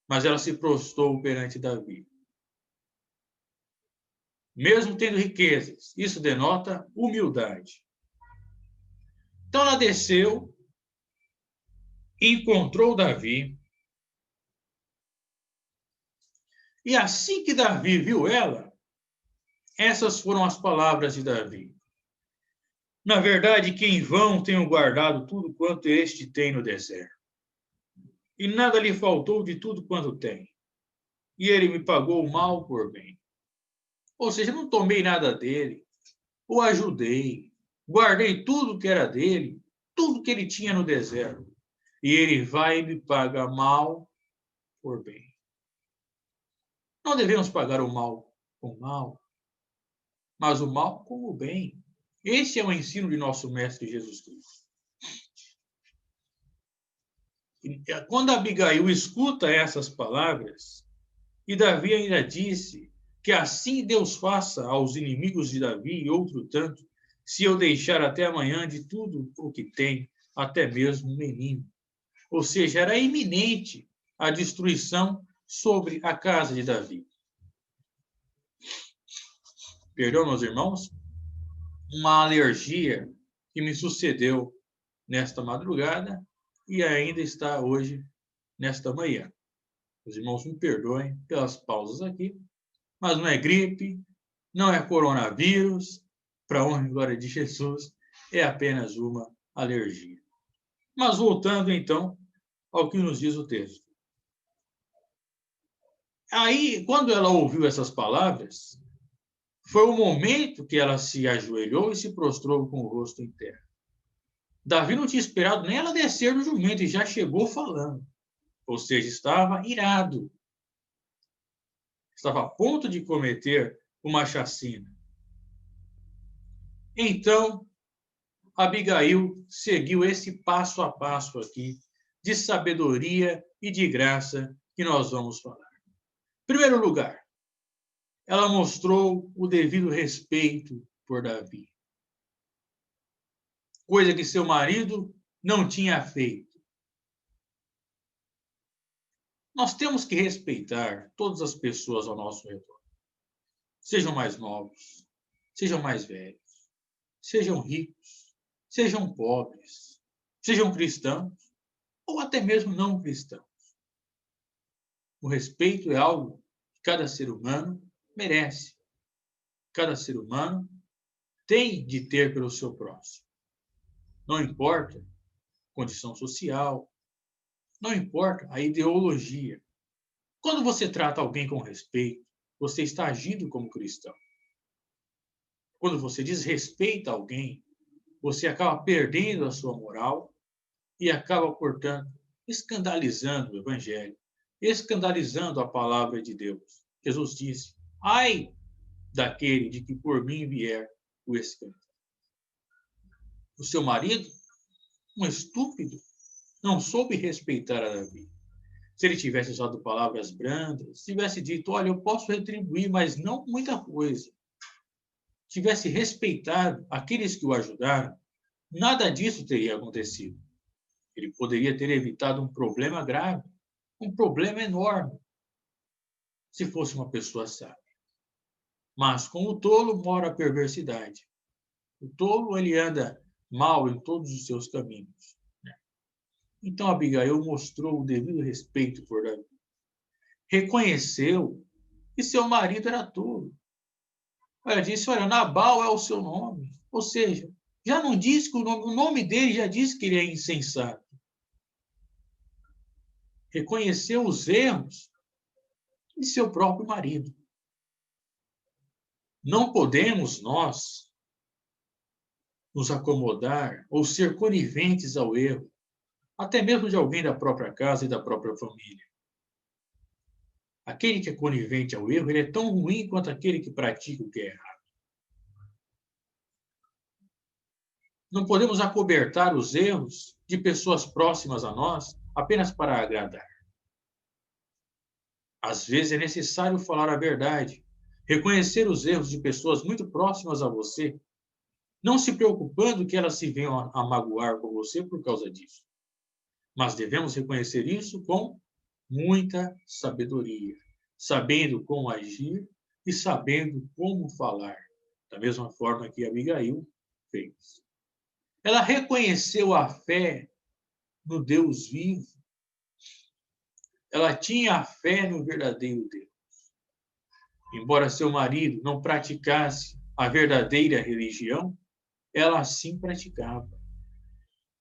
Mas ela se prostrou perante Davi. Mesmo tendo riquezas, isso denota humildade. Então ela desceu, encontrou Davi, e assim que Davi viu ela, essas foram as palavras de Davi. Na verdade, que em vão tenho guardado tudo quanto este tem no deserto. E nada lhe faltou de tudo quanto tem. E ele me pagou o mal por bem. Ou seja, não tomei nada dele, o ajudei, guardei tudo que era dele, tudo que ele tinha no deserto. E ele vai e me paga mal por bem. Não devemos pagar o mal com o mal, mas o mal com o bem. Esse é o ensino de nosso Mestre Jesus Cristo. Quando Abigail escuta essas palavras, e Davi ainda disse que assim Deus faça aos inimigos de Davi e outro tanto, se eu deixar até amanhã de tudo o que tem, até mesmo um menino. Ou seja, era iminente a destruição sobre a casa de Davi. Perdão, meus irmãos, uma alergia que me sucedeu nesta madrugada e ainda está hoje, nesta manhã. Os irmãos me perdoem pelas pausas aqui, mas não é gripe, não é coronavírus, para a honra e glória de Jesus, é apenas uma alergia. Mas voltando então ao que nos diz o texto. Aí, quando ela ouviu essas palavras, foi o momento que ela se ajoelhou e se prostrou com o rosto em terra. Davi não tinha esperado nem ela descer do jumento e já chegou falando. Ou seja, estava irado. Estava a ponto de cometer uma chacina. Então, Abigail seguiu esse passo a passo aqui de sabedoria e de graça que nós vamos falar. Em primeiro lugar, ela mostrou o devido respeito por Davi, coisa que seu marido não tinha feito. Nós temos que respeitar todas as pessoas ao nosso redor, sejam mais novos, sejam mais velhos, sejam ricos, sejam pobres, sejam cristãos ou até mesmo não cristãos. O respeito é algo que cada ser humano merece. Cada ser humano tem de ter pelo seu próximo. Não importa a condição social, não importa a ideologia. Quando você trata alguém com respeito, você está agindo como cristão. Quando você desrespeita alguém, você acaba perdendo a sua moral e acaba, portanto, escandalizando o evangelho, escandalizando a palavra de Deus. Jesus disse: ai daquele de que por mim vier o escândalo. O seu marido, um estúpido, não soube respeitar a Davi. Se ele tivesse usado palavras brandas, tivesse dito: olha, eu posso retribuir, mas não muita coisa. Tivesse respeitado aqueles que o ajudaram, nada disso teria acontecido. Ele poderia ter evitado um problema grave, um problema enorme, se fosse uma pessoa sábia. Mas com o tolo mora a perversidade. O tolo, ele anda mal em todos os seus caminhos. Então Abigail mostrou o devido respeito por Davi. Reconheceu que seu marido era tolo. Ela disse: olha, Nabal é o seu nome. Ou seja, já não diz que o nome dele já diz que ele é insensato. Reconheceu os erros de seu próprio marido. Não podemos nós nos acomodar ou ser coniventes ao erro, até mesmo de alguém da própria casa e da própria família. Aquele que é conivente ao erro, ele é tão ruim quanto aquele que pratica o que é errado. Não podemos acobertar os erros de pessoas próximas a nós apenas para agradar. Às vezes é necessário falar a verdade, reconhecer os erros de pessoas muito próximas a você, não se preocupando que elas se venham a magoar com você por causa disso. Mas devemos reconhecer isso com muita sabedoria, sabendo como agir e sabendo como falar, da mesma forma que Abigail fez. Ela reconheceu a fé no Deus vivo. Ela tinha a fé no verdadeiro Deus. Embora seu marido não praticasse a verdadeira religião, ela sim praticava.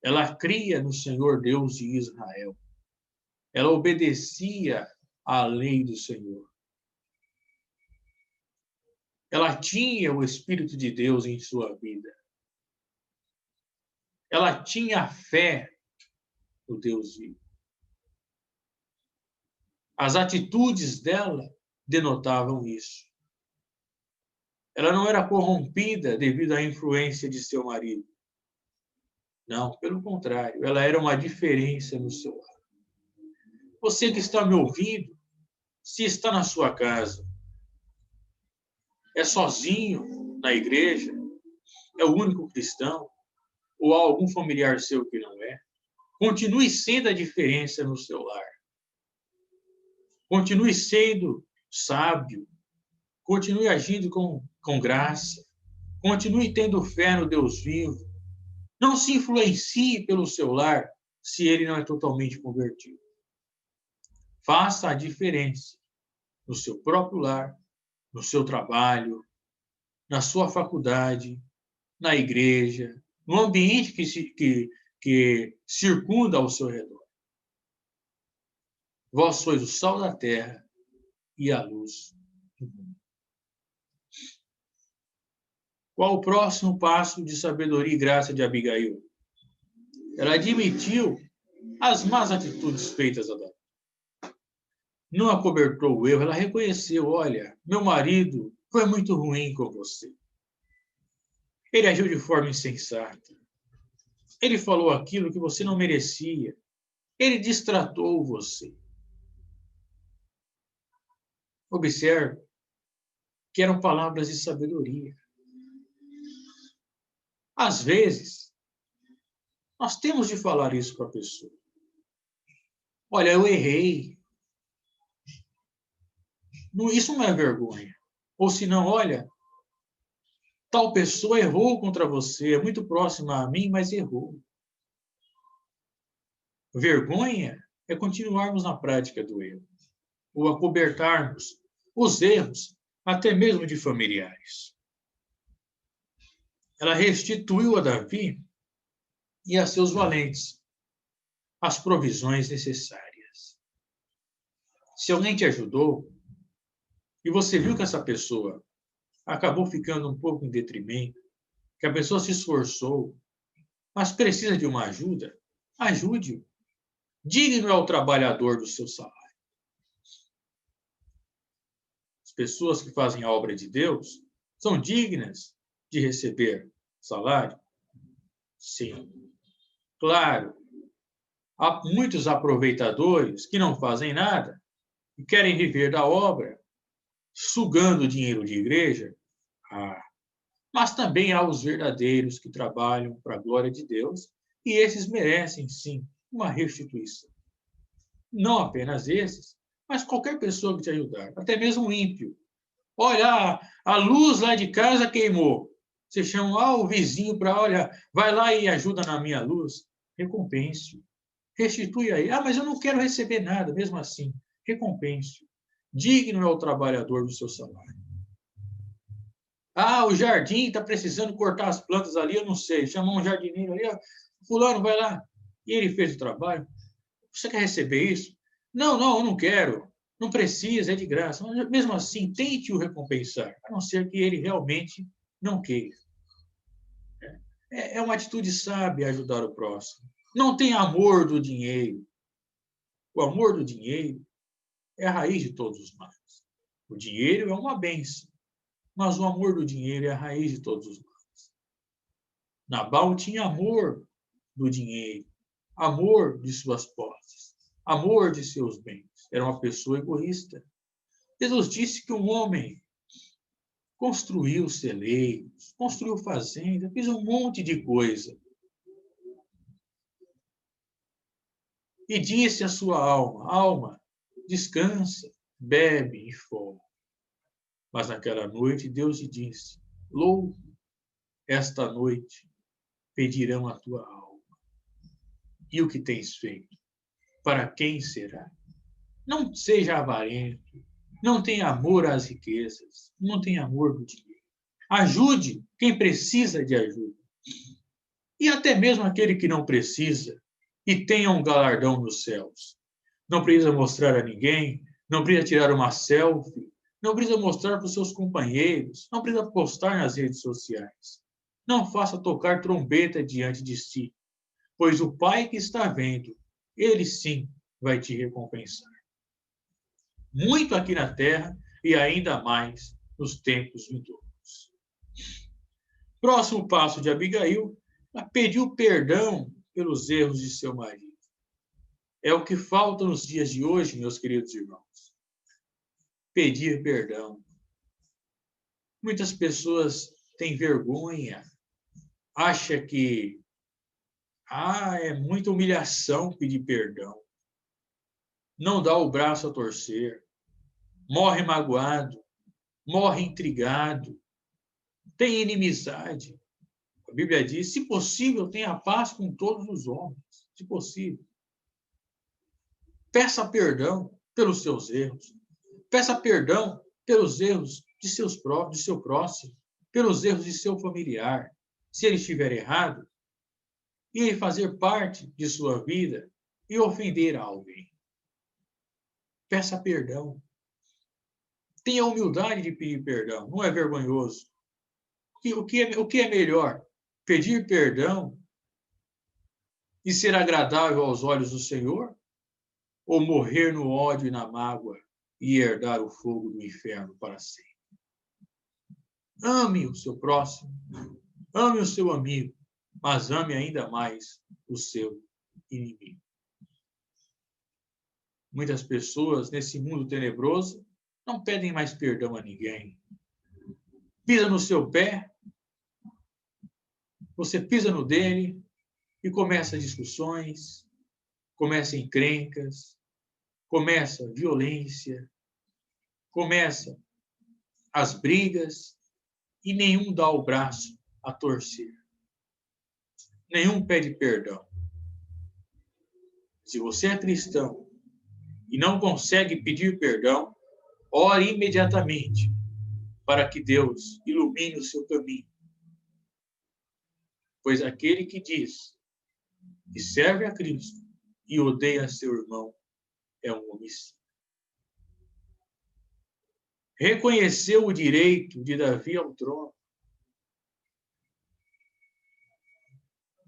Ela cria no Senhor Deus de Israel. Ela obedecia à lei do Senhor. Ela tinha o Espírito de Deus em sua vida. Ela tinha fé no Deus vivo. As atitudes dela denotavam isso. Ela não era corrompida devido à influência de seu marido. Não, pelo contrário, ela era uma diferença no seu lar. Você que está me ouvindo, se está na sua casa, é sozinho na igreja, é o único cristão, ou há algum familiar seu que não é, continue sendo a diferença no seu lar. Continue sendo sábio, continue agindo com graça, continue tendo fé no Deus vivo. Não se influencie pelo seu lar se ele não é totalmente convertido. Faça a diferença no seu próprio lar, no seu trabalho, na sua faculdade, na igreja, no ambiente que circunda ao seu redor. Vós sois o sal da terra e a luz do mundo. Qual o próximo passo de sabedoria e graça de Abigail? Ela admitiu as más atitudes feitas a Davi. Não acobertou o erro, ela reconheceu, olha, meu marido foi muito ruim com você. Ele agiu de forma insensata. Ele falou aquilo que você não merecia. Ele destratou você. Observe que eram palavras de sabedoria. Às vezes, nós temos de falar isso para a pessoa. Olha, eu errei. Isso não é vergonha. Ou se não, olha, tal pessoa errou contra você, é muito próxima a mim, mas errou. Vergonha é continuarmos na prática do erro, ou acobertarmos os erros, até mesmo de familiares. Ela restituiu a Davi e a seus valentes as provisões necessárias. Se alguém te ajudou, e você viu que essa pessoa acabou ficando um pouco em detrimento, que a pessoa se esforçou, mas precisa de uma ajuda, ajude-o. Digno é o trabalhador do seu salário. As pessoas que fazem a obra de Deus são dignas de receber salário? Sim. Claro, há muitos aproveitadores que não fazem nada e querem viver da obra, sugando dinheiro de igreja. Mas também há os verdadeiros que trabalham para a glória de Deus e esses merecem, sim, uma restituição. Não apenas esses, mas qualquer pessoa que te ajudar, até mesmo um ímpio. Olha, a luz lá de casa queimou. Você chama o vizinho para, olha, vai lá e ajuda na minha luz. Recompense. Restitui aí. Mas eu não quero receber nada, mesmo assim. Recompense. Digno é o trabalhador do seu salário. O jardim está precisando cortar as plantas ali, eu não sei. Chamou um jardineiro ali, fulano, vai lá. E ele fez o trabalho. Você quer receber isso? Não, eu não quero. Não precisa, é de graça. Mas, mesmo assim, tente o recompensar, a não ser que ele realmente não queira. É uma atitude sábia ajudar o próximo. Não tem amor do dinheiro. O amor do dinheiro é a raiz de todos os males. O dinheiro é uma bênção, mas o amor do dinheiro é a raiz de todos os males. Nabal tinha amor do dinheiro, amor de suas posses, amor de seus bens. Era uma pessoa egoísta. Jesus disse que um homem construiu celeiros, construiu fazenda, fez um monte de coisa. E disse à sua alma, alma, descansa, bebe e fome. Mas naquela noite Deus lhe disse, louco, esta noite pedirão a tua alma. E o que tens feito? Para quem será? Não seja avarento, não tenha amor às riquezas, não tenha amor do dinheiro. Ajude quem precisa de ajuda. E até mesmo aquele que não precisa e tenha um galardão nos céus. Não precisa mostrar a ninguém, não precisa tirar uma selfie, não precisa mostrar para os seus companheiros, não precisa postar nas redes sociais. Não faça tocar trombeta diante de si, pois o Pai que está vendo, ele sim vai te recompensar. Muito aqui na terra e ainda mais nos tempos vindouros. Próximo passo de Abigail, ela pediu perdão pelos erros de seu marido. É o que falta nos dias de hoje, meus queridos irmãos. Pedir perdão. Muitas pessoas têm vergonha, acham que é muita humilhação pedir perdão. Não dá o braço a torcer, morre magoado, morre intrigado, tem inimizade. A Bíblia diz, se possível, tenha paz com todos os homens, se possível. Peça perdão pelos seus erros. Peça perdão pelos erros de seu próximo, pelos erros de seu familiar. Se ele estiver errado, e ele fazer parte de sua vida e ofender a alguém. Peça perdão. Tenha humildade de pedir perdão. Não é vergonhoso. O que é melhor? Pedir perdão e ser agradável aos olhos do Senhor? Ou morrer no ódio e na mágoa e herdar o fogo do inferno para sempre? Ame o seu próximo, ame o seu amigo, mas ame ainda mais o seu inimigo. Muitas pessoas, nesse mundo tenebroso, não pedem mais perdão a ninguém. Pisa no seu pé, você pisa no dele e começa discussões, começa encrencas, começa violência, começa as brigas e nenhum dá o braço a torcer. Nenhum pede perdão. Se você é cristão e não consegue pedir perdão, ore imediatamente para que Deus ilumine o seu caminho. Pois aquele que diz que serve a Cristo e odeia seu irmão é um homicida. Reconheceu o direito de Davi ao trono.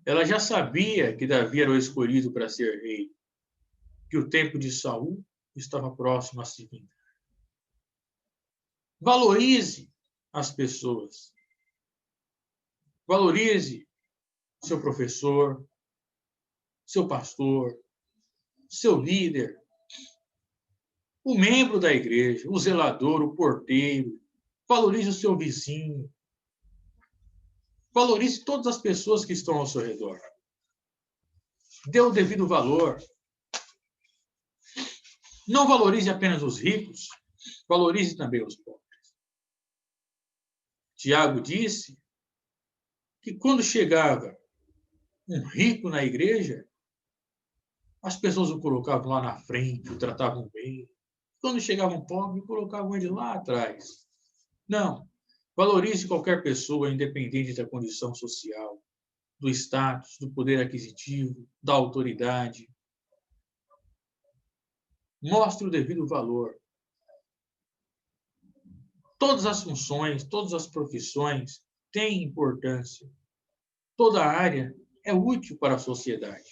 Ela já sabia que Davi era o escolhido para ser rei, que o tempo de Saul estava próximo a se findar. Valorize as pessoas. Valorize seu professor, seu pastor, seu líder, o membro da igreja, o zelador, o porteiro. Valorize o seu vizinho. Valorize todas as pessoas que estão ao seu redor. Dê o devido valor. Não valorize apenas os ricos, valorize também os pobres. Tiago disse que quando chegava um rico na igreja, as pessoas o colocavam lá na frente, o tratavam bem. Quando chegava um pobre, colocavam ele lá atrás. Não. Valorize qualquer pessoa, independente da condição social, do status, do poder aquisitivo, da autoridade. Mostre o devido valor. Todas as funções, todas as profissões têm importância. Toda área é útil para a sociedade.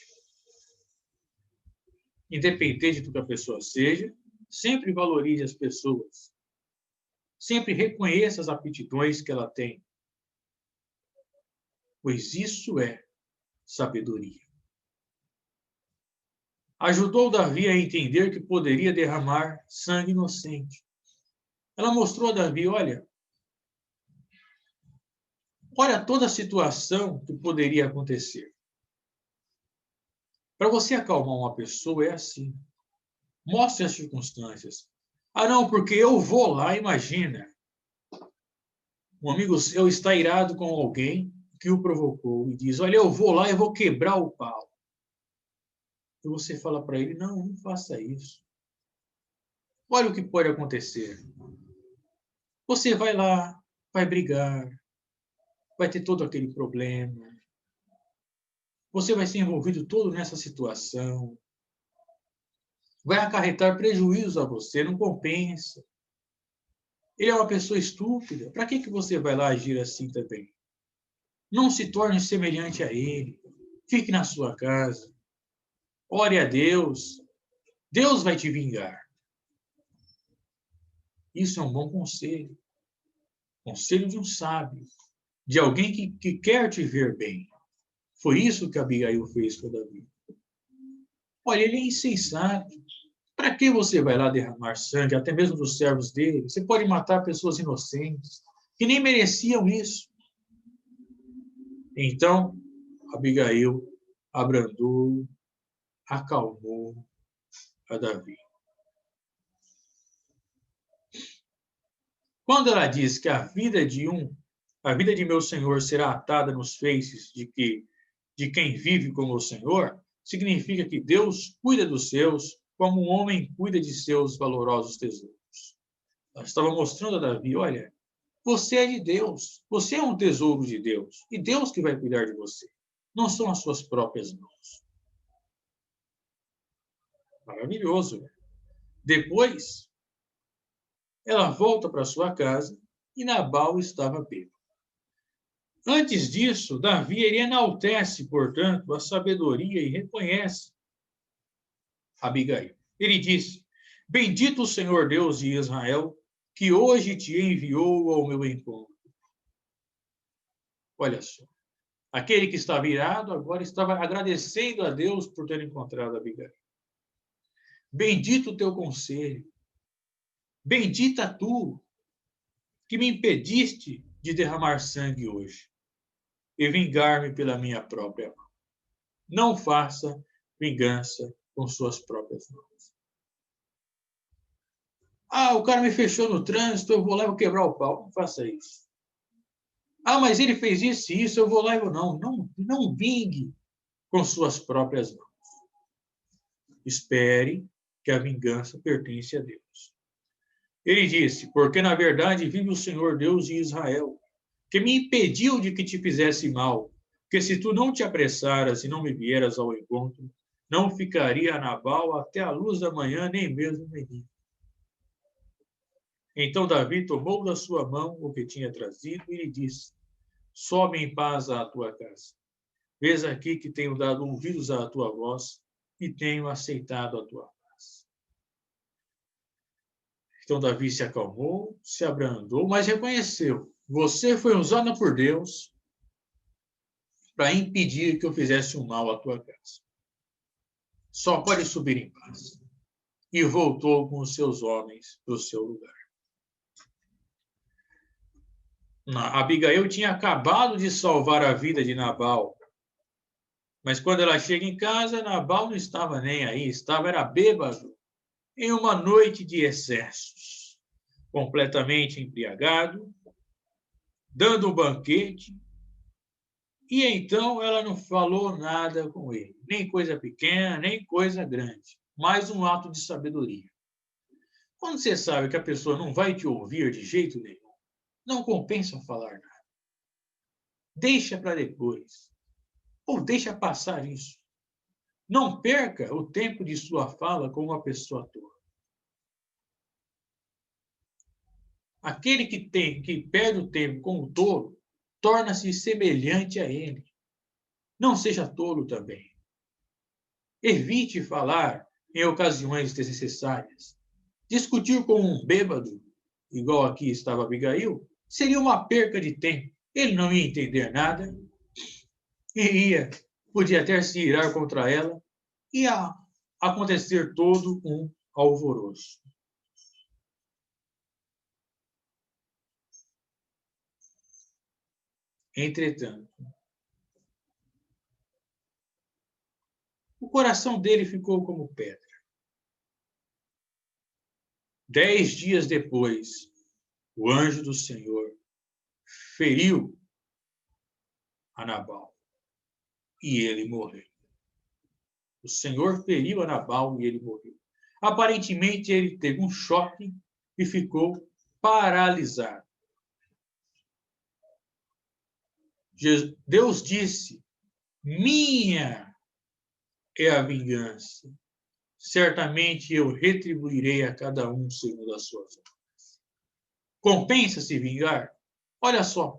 Independente do que a pessoa seja, sempre valorize as pessoas. Sempre reconheça as aptidões que ela tem. Pois isso é sabedoria. Ajudou Davi a entender que poderia derramar sangue inocente. Ela mostrou a Davi, olha toda a situação que poderia acontecer. Para você acalmar uma pessoa é assim. Mostre as circunstâncias. Não, porque eu vou lá, imagina. Um amigo seu está irado com alguém que o provocou e diz: olha, eu vou lá e vou quebrar o pau. E você fala para ele: não, não faça isso. Olha o que pode acontecer. Você vai lá, vai brigar, vai ter todo aquele problema. Você vai ser envolvido todo nessa situação. Vai acarretar prejuízos a você, não compensa. Ele é uma pessoa estúpida. Para que você vai lá agir assim também? Não se torne semelhante a ele. Fique na sua casa. Ore a Deus. Deus vai te vingar. Isso é um bom conselho. Conselho de um sábio. De alguém que quer te ver bem. Foi isso que Abigail fez com Davi. Olha, ele é insensato. Para que você vai lá derramar sangue, até mesmo dos servos dele? Você pode matar pessoas inocentes, que nem mereciam isso. Então, Abigail abrandou, acalmou a Davi. Quando ela diz que a vida de meu Senhor será atada nos feixes de quem vive com o Senhor, significa que Deus cuida dos seus como um homem cuida de seus valorosos tesouros. Ela estava mostrando a Davi: olha, você é de Deus, você é um tesouro de Deus, e Deus que vai cuidar de você, não são as suas próprias mãos. Maravilhoso. Depois, ela volta para sua casa e Nabal estava bêbado. Antes disso, Davi ele enaltece, portanto, a sabedoria e reconhece Abigail. Ele disse: bendito o Senhor Deus de Israel, que hoje te enviou ao meu encontro. Olha só. Aquele que estava irado agora estava agradecendo a Deus por ter encontrado Abigail. Bendito o teu conselho. Bendita tu, que me impediste de derramar sangue hoje e vingar-me pela minha própria mão. Não faça vingança com suas próprias mãos. Ah, o cara me fechou no trânsito, eu vou lá e vou quebrar o pau. Não faça isso. Ah, mas ele fez isso e isso, eu vou lá e vou... Não vingue com suas próprias mãos. Espere que a vingança pertence a Deus. Ele disse: porque na verdade vive o Senhor Deus de Israel, que me impediu de que te fizesse mal, porque se tu não te apressaras e não me vieras ao encontro, não ficaria Nabal até a luz da manhã, nem mesmo menino. Então Davi tomou da sua mão o que tinha trazido e lhe disse: sobe em paz à tua casa. Vês aqui que tenho dado ouvidos à tua voz e tenho aceitado a tua paz. Então Davi se acalmou, se abrandou, mas reconheceu: você foi usada por Deus para impedir que eu fizesse um mal à tua casa. Só pode subir em paz. E voltou com os seus homens para o seu lugar. Abigail tinha acabado de salvar a vida de Nabal. Mas quando ela chega em casa, Nabal não estava nem aí, era bêbado, em uma noite de excessos, completamente embriagado, dando um banquete, e então ela não falou nada com ele, nem coisa pequena, nem coisa grande, mais um ato de sabedoria. Quando você sabe que a pessoa não vai te ouvir de jeito nenhum, não compensa falar nada. Deixa para depois, ou deixa passar isso. Não perca o tempo de sua fala com uma pessoa tola. Aquele que perde o tempo com o tolo, torna-se semelhante a ele. Não seja tolo também. Evite falar em ocasiões desnecessárias. Discutir com um bêbado, igual aqui estava Abigail, seria uma perca de tempo. Ele não ia entender nada e podia até se irar contra ela, ia acontecer todo um alvoroço. Entretanto, o coração dele ficou como pedra. 10 dias depois, o anjo do Senhor feriu a Nabal e ele morreu. O Senhor feriu a Nabal e ele morreu. Aparentemente, ele teve um choque e ficou paralisado. Deus disse: minha é a vingança. Certamente eu retribuirei a cada um segundo as suas obras. Compensa se vingar? Olha só,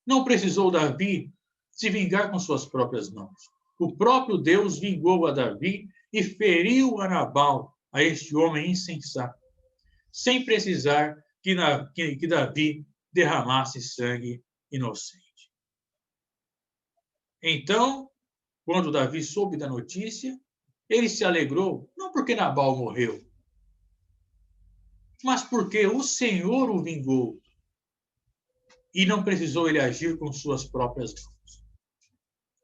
não precisou Davi se vingar com suas próprias mãos. O próprio Deus vingou a Davi e feriu a Nabal, a este homem insensato, sem precisar que Davi derramasse sangue inocente. Então, quando Davi soube da notícia, ele se alegrou, não porque Nabal morreu, mas porque o Senhor o vingou e não precisou ele agir com suas próprias mãos.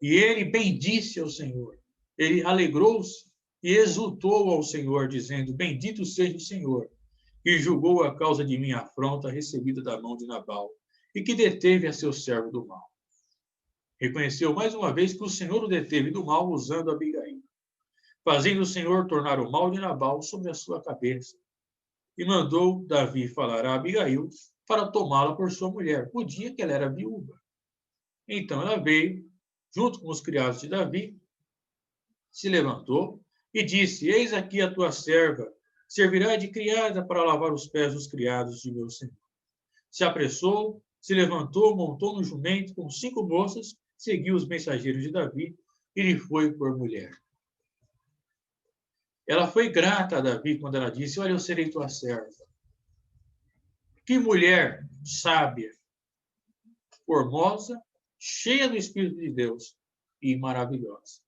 E ele bendisse ao Senhor, ele alegrou-se e exultou ao Senhor, dizendo: bendito seja o Senhor, que julgou a causa de minha afronta recebida da mão de Nabal e que deteve a seu servo do mal. Reconheceu mais uma vez que o Senhor o deteve do mal usando Abigail, fazendo o Senhor tornar o mal de Nabal sobre a sua cabeça. E mandou Davi falar a Abigail para tomá-la por sua mulher, o dia que ela era viúva. Então ela veio, junto com os criados de Davi, se levantou e disse: eis aqui a tua serva, servirá de criada para lavar os pés dos criados de meu senhor. Se apressou, se levantou, montou no jumento com 5 moças, seguiu os mensageiros de Davi e lhe foi por mulher. Ela foi grata a Davi quando ela disse: olha, eu serei tua serva. Que mulher sábia, formosa, cheia do Espírito de Deus e maravilhosa.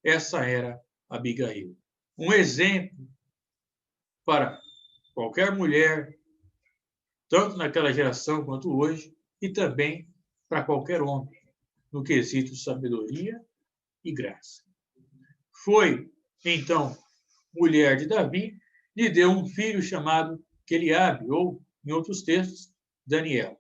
Essa era Abigail. Um exemplo para qualquer mulher, tanto naquela geração quanto hoje, e também para qualquer homem, no quesito sabedoria e graça. Foi, então, mulher de Davi, lhe deu um filho chamado Eliabe, ou, em outros textos, Daniel.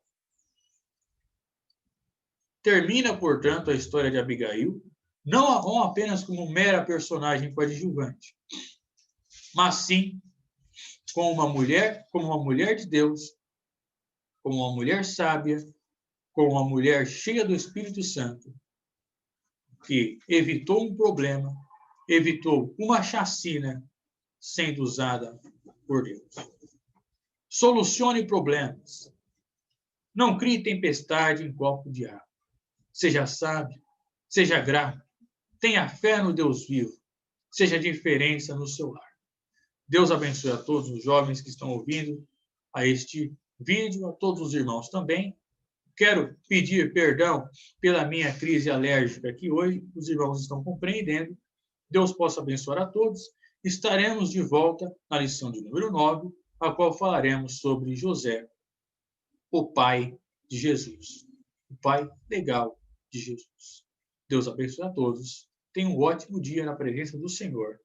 Termina, portanto, a história de Abigail, não apenas como mera personagem coadjuvante, mas sim como uma mulher de Deus, como uma mulher sábia, como uma mulher cheia do Espírito Santo, que evitou um problema, evitou uma chacina sendo usada por Deus. Solucione problemas. Não crie tempestade em copo de água. Seja sábio, seja grato, tenha fé no Deus vivo, seja diferença no seu lar. Deus abençoe a todos os jovens que estão ouvindo a este vídeo, a todos os irmãos também. Quero pedir perdão pela minha crise alérgica que hoje os irmãos estão compreendendo. Deus possa abençoar a todos. Estaremos de volta na lição de número 9, a qual falaremos sobre José, o pai de Jesus, o pai legal de Jesus. Deus abençoe a todos. Tenha um ótimo dia na presença do Senhor.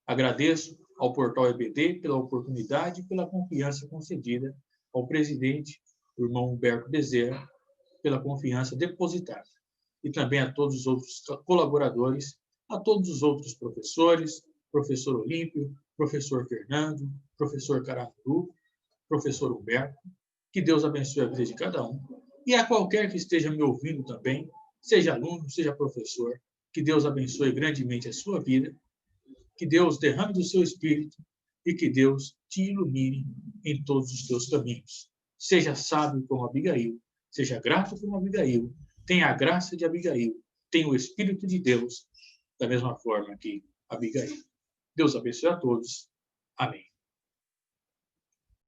Agradeço ao Portal EBD pela oportunidade e pela confiança concedida, ao presidente, o irmão Humberto Bezerra, pela confiança depositada, e também a todos os outros colaboradores, a todos os outros professores, professor Olímpio, professor Fernando, professor Caramuru, professor Humberto. Que Deus abençoe a vida de cada um. E a qualquer que esteja me ouvindo também, seja aluno, seja professor, que Deus abençoe grandemente a sua vida, que Deus derrame do seu espírito e que Deus te ilumine em todos os teus caminhos. Seja sábio como Abigail, seja grato como Abigail, tenha a graça de Abigail, tenha o Espírito de Deus, da mesma forma que Abigail. Deus abençoe a todos. Amém.